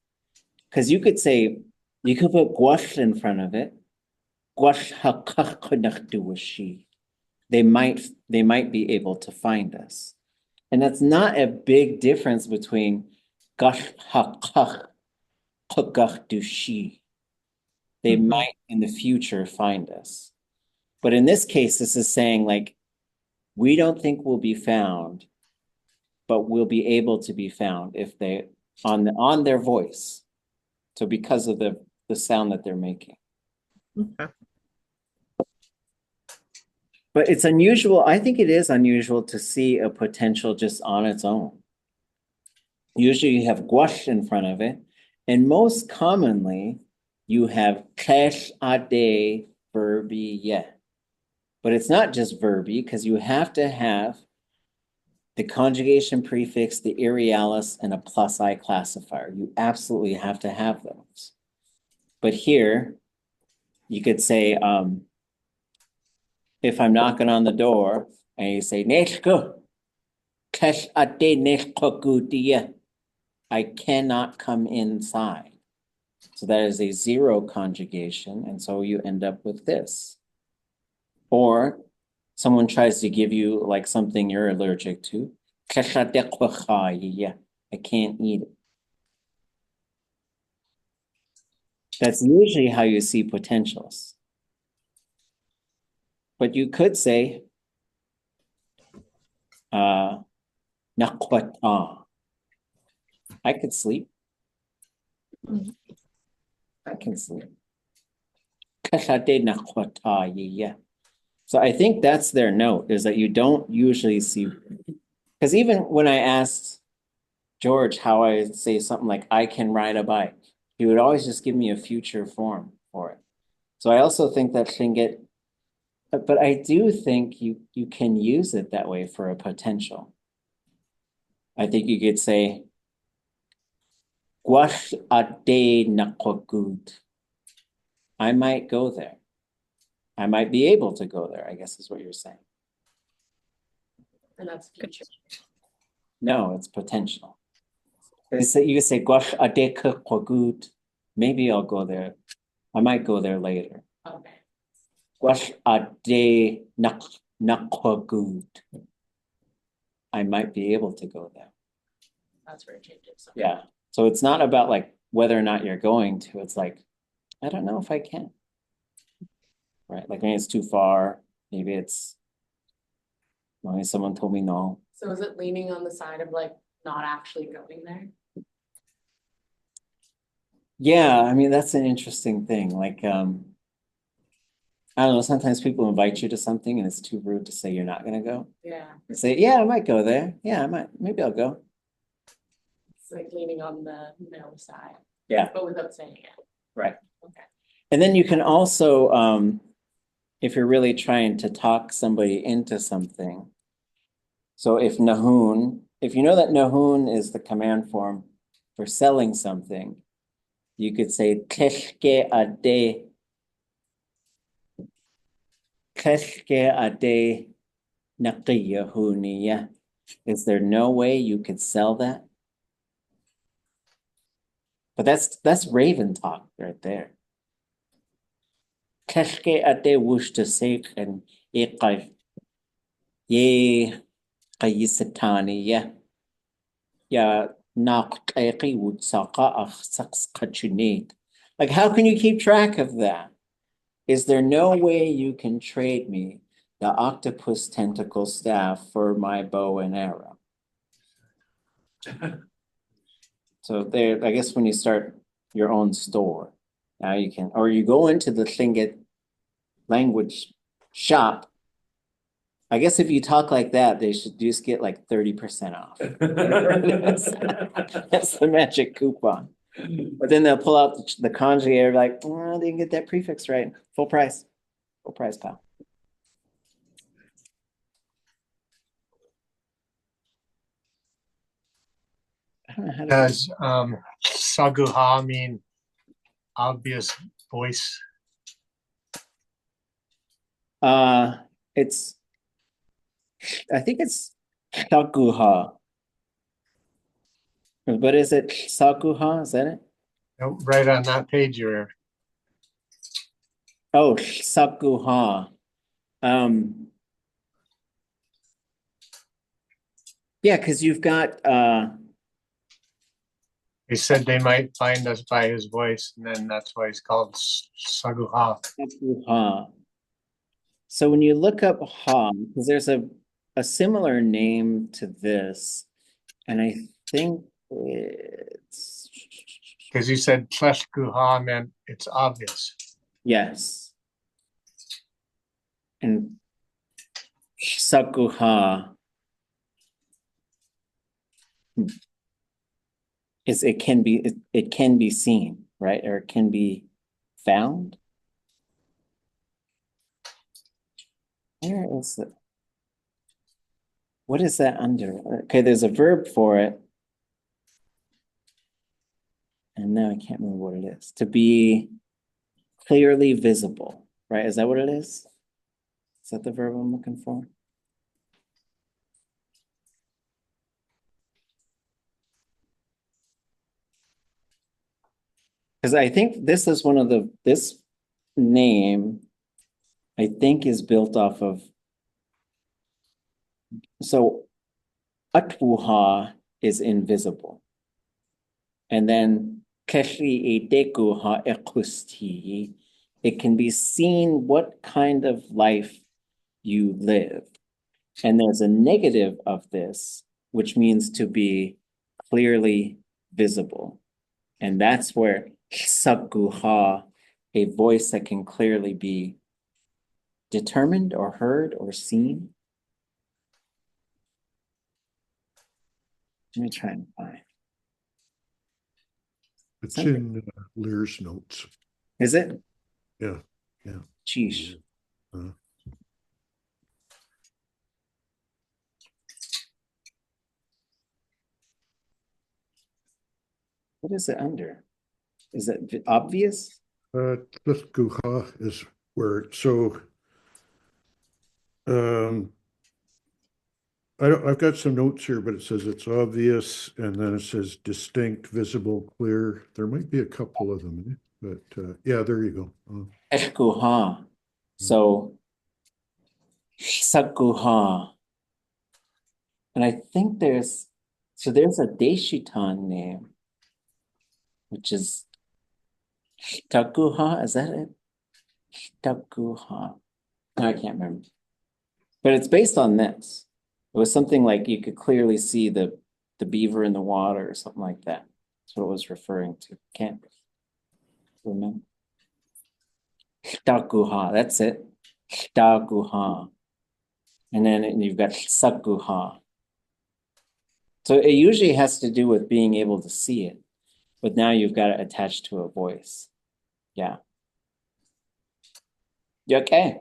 Because you could say, you could put gwash in front of it. Gwash hakach. They might be able to find us. And that's not a big difference between gash hakach dushi. They might in the future find us. But in this case, this is saying like, we don't think we'll be found, but we'll be able to be found if they on their voice. So because of the sound that they're making. Okay. But it's unusual. I think it is unusual to see a potential just on its own. Usually you have gwash in front of it. And most commonly, you have kesh ade verbi ye. But it's not just verbi, because you have to have the conjugation prefix, the aerialis, and a plus I classifier. You absolutely have to have those. But here, you could say, if I'm knocking on the door, and you say, Neshko, kesh ade neshko, I cannot come inside. So that is a zero conjugation, and so you end up with this. Or someone tries to give you like something you're allergic to. I can't eat it. That's usually how you see potentials. But you could say, nakwata. I could sleep. I can sleep. So I think that's their note, is that you don't usually see, because even when I asked George how I say something like I can ride a bike, he would always just give me a future form for it. So I also think that can get, but I do think you can use it that way for a potential. I think you could say Gwash ade nakwagud. I might go there. I might be able to go there, I guess is what you're saying. And that's future. No, it's potential. You could say Gwash ade kwagud. Maybe I'll go there. I might go there later. Okay. Gwash ade nakwagud. I might be able to go there. That's where it changes. Yeah. So it's not about like whether or not you're going to, it's like, I don't know if I can. Right? Like maybe it's too far. Maybe someone told me no. So is it leaning on the side of like not actually going there? Yeah, I mean, that's an interesting thing. Like, I don't know, sometimes people invite you to something and it's too rude to say you're not gonna go. Yeah. You say, yeah, I might go there. Yeah, I might, maybe I'll go. It's like leaning on the no side. Yeah. But without saying it. Right. Okay. And then you can also, if you're really trying to talk somebody into something. So if you know that Nahun is the command form for selling something, you could say Keshke ade naqiyahuniya. Is there no way you could sell that? But that's Raven talk right there. Keshke ade wush to S'eek and iqay ye qayisatani ya. Yeah, like how can you keep track of that? Is there no way you can trade me the octopus tentacle staff for my bow and arrow? So there, I guess when you start your own store, now you can, or you go into the Tlingit language shop. I guess if you talk like that, they should just get like 30% off. That's the magic coupon. But then they'll pull out the conjugator, like, oh, they didn't get that prefix right. Full price, pal. I don't know how to. Does saguha mean obvious voice? It's, I think it's shaguha. But is it saguha? Is that it? No, right on that page you're. Oh, saguha. Yeah, because you've got He said they might find us by his voice, and then that's why he's called saguha. saguha. So when you look up ha, because there's a similar name to this, and I think it's Because you said tleshguha meant it's obvious. yes. And saguha. is it can be seen, right? Or it can be found. Where is it? What is that under? Okay, there's a verb for it. And now I can't remember what it is. To be clearly visible, right? Is that what it is? Is that the verb I'm looking for? Because I think this is one of this name, I think, is built off of, so atwuha is invisible. And then keshi edekuha ekusti, it can be seen what kind of life you live. And there's a negative of this, which means to be clearly visible. And that's where saguha, a voice that can clearly be determined or heard or seen. Let me try and find. It's in Lear's notes. Is it? Yeah, yeah. Sheesh. What is it under? Is it obvious? Tlithguha is where, so I've got some notes here, but it says it's obvious, and then it says distinct, visible, clear. There might be a couple of them, but yeah, there you go. Eshguha. So saguha. And I think there's a Deshitan name, which is Shtaguha. Is that it? Shtaguha. No, I can't remember. But it's based on this. It was something like you could clearly see the beaver in the water or something like that. That's what it was referring to. Can't remember. Shtaguha, that's it. Shtaguha. And then you've got Saguha. So it usually has to do with being able to see it. But now you've got it attached to a voice. Yeah. You okay?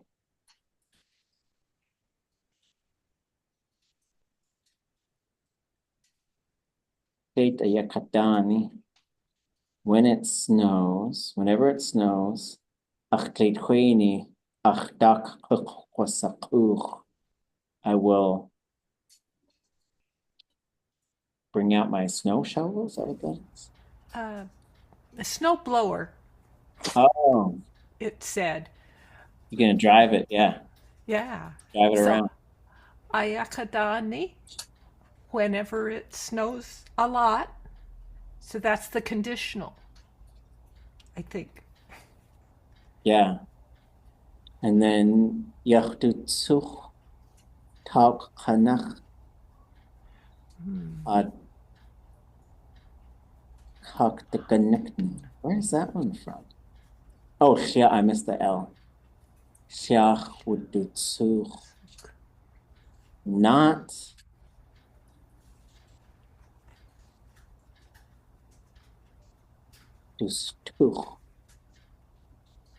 When it snows, whenever it snows, I will bring out my snow shovel. Is that what that is? The snow blower, Oh, it said. you're gonna drive it, yeah. Yeah. Drive it So, around. ayakadani, whenever it snows a lot. So that's the conditional, I think. Yeah. And then Yachtutsuch Tauk Hanach Ad Kaktekanekni. Where is that one from? Oh, Shia, I missed the L. Shiach Wudutsuch. Not Dustuch.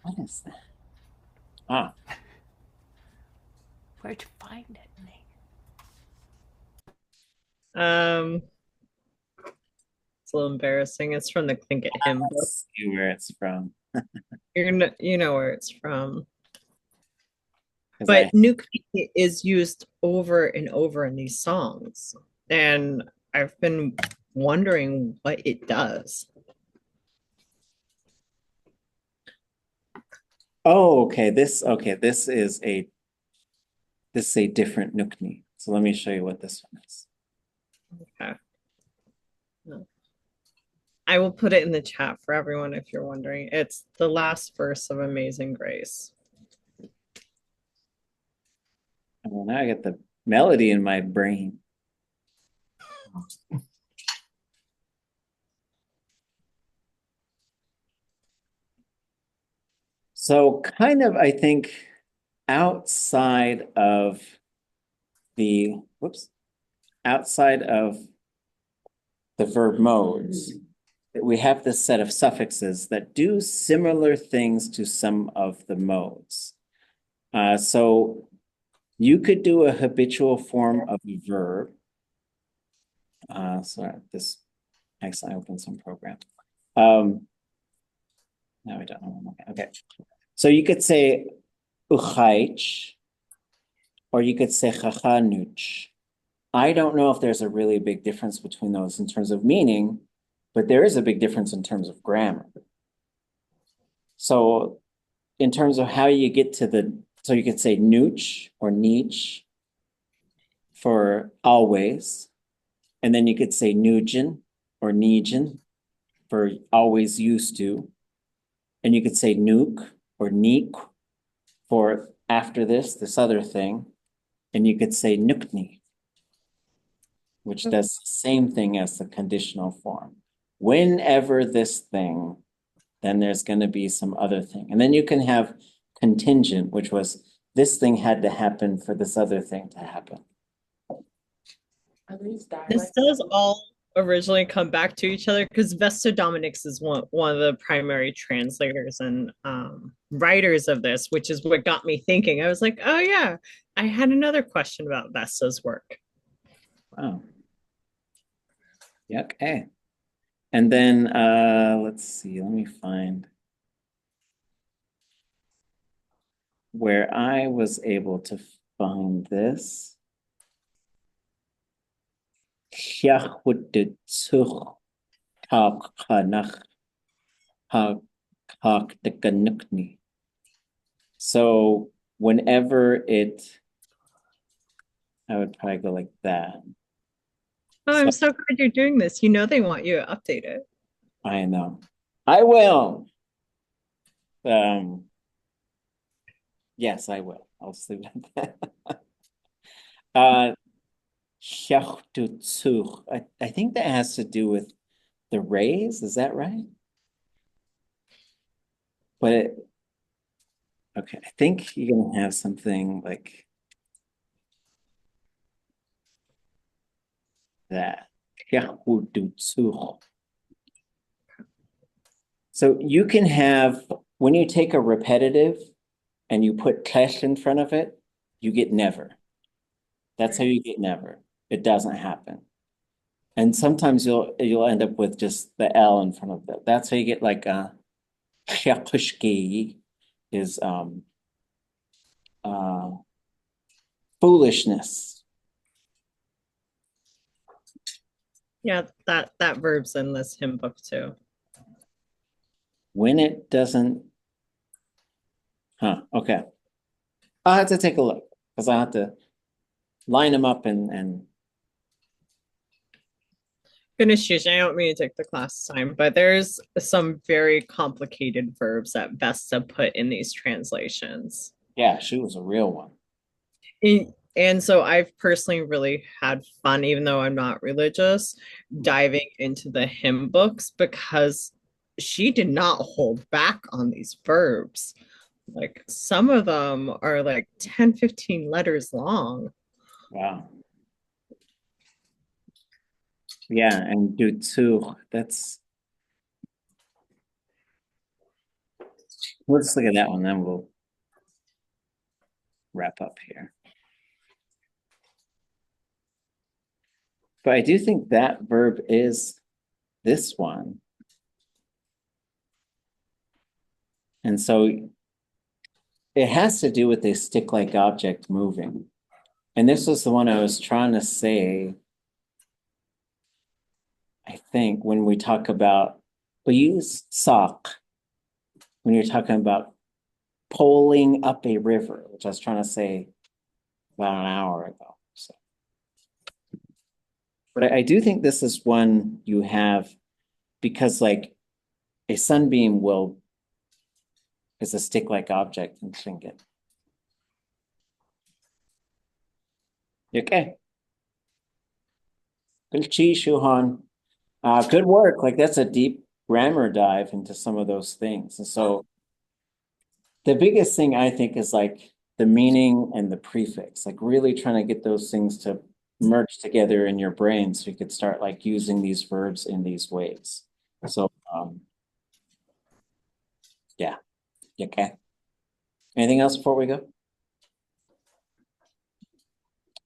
What is that? Ah, Where'd you find it, Nate? It's a little embarrassing. It's from the Clink It hymn book. see where it's from. You know where it's from. 'Cause But Nukni is used over and over in these songs. And I've been wondering what it does. Oh, okay. This is a different Nukni. So let me show you what this one is. Okay. I will put it in the chat for everyone if you're wondering. It's the last verse of Amazing Grace. Well, now I get the melody in my brain. So kind of, I think, outside of the the verb modes, we have this set of suffixes that do similar things to some of the modes. So you could do a habitual form of a verb. Sorry, this actually opened some program. No, we don't know. Okay. So you could say uchaich, or you could say chachanuch. I don't know if there's a really big difference between those in terms of meaning, but there is a big difference in terms of grammar. So in terms of how you get to so you could say nooch or niche for always, and then you could say nugin or nijin for always used to, and you could say nuke or neek for after this other thing, and you could say nukni, which does the same thing as the conditional form. Whenever this thing, then there's going to be some other thing. And then you can have contingent, which was this thing had to happen for this other thing to happen. Are these This dialects? does all originally come back to each other because Vesta Dominix is one of the primary translators and writers of this, which is what got me thinking. I was like, oh yeah, I had another question about Vesta's work. Wow. Yeah, okay. And then let's see, let me find where I was able to find this. So whenever I would probably go like that. Oh, I'm so glad you're doing this. You know they want you to update it. I know. I will. Yes, I will. I'll sleep at that. I think that has to do with the rays, is that right? But okay, I think you're gonna have something like that. So you can have, when you take a repetitive and you put tesh in front of it, you get never. That's how you get never. It doesn't happen. And sometimes you'll end up with just the L in front of that. That's how you get like is foolishness. Yeah, that verb's in this hymn book too. When it doesn't, okay. I'll have to take a look because I have to line them up and Goodness, Shush, I don't mean to take the class time, but there's some very complicated verbs that Vesta put in these translations. yeah, she was a real one. And so I've personally really had fun, even though I'm not religious, diving into the hymn books because she did not hold back on these verbs. Like some of them are like 10, 15 letters long. Wow. Yeah, and do too. Let's look at that one, then we'll wrap up here. But I do think that verb is this one. And so it has to do with a stick-like object moving. And this was the one I was trying to say, I think, when we talk about, we use sock when you're talking about poling up a river, which I was trying to say about an hour ago. So. But I do think this is one you have because like a sunbeam is a stick-like object in Tlingit. Okay. Good Shuhan. Good work. Like that's a deep grammar dive into some of those things. And so the biggest thing I think is like the meaning and the prefix, like really trying to get those things to merge together in your brain so you could start like using these verbs in these ways. So, yeah. Okay. Anything else before we go?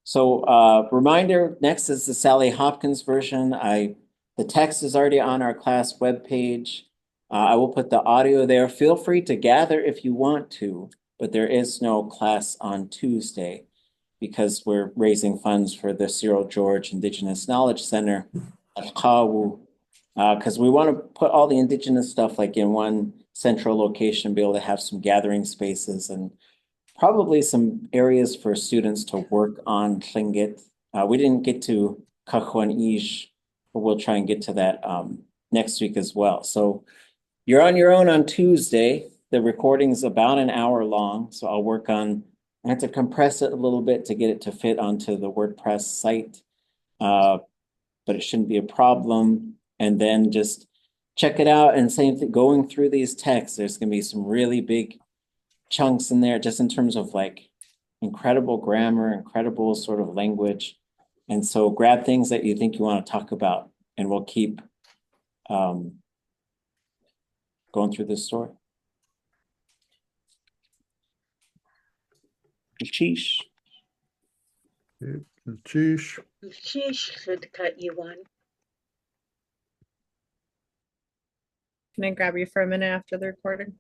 So, reminder, next is the Sally Hopkins version. The text is already on our class webpage. I will put the audio there. Feel free to gather if you want to, but there is no class on Tuesday because we're raising funds for the Cyril George Indigenous Knowledge Center, because we want to put all the Indigenous stuff like in one central location, be able to have some gathering spaces and probably some areas for students to work on Tlingit. We didn't get to Cajuan-Ish, but we'll try and get to that next week as well. So you're on your own on Tuesday. The recording is about an hour long, so I'll work on, I have to compress it a little bit to get it to fit onto the WordPress site, but it shouldn't be a problem. And then just check it out and same thing, going through these texts, there's gonna be some really big chunks in there just in terms of like incredible grammar, incredible sort of language. And so grab things that you think you want to talk about and we'll keep going through this story. Sheesh. Sheesh. Can I grab you for a minute after the recording?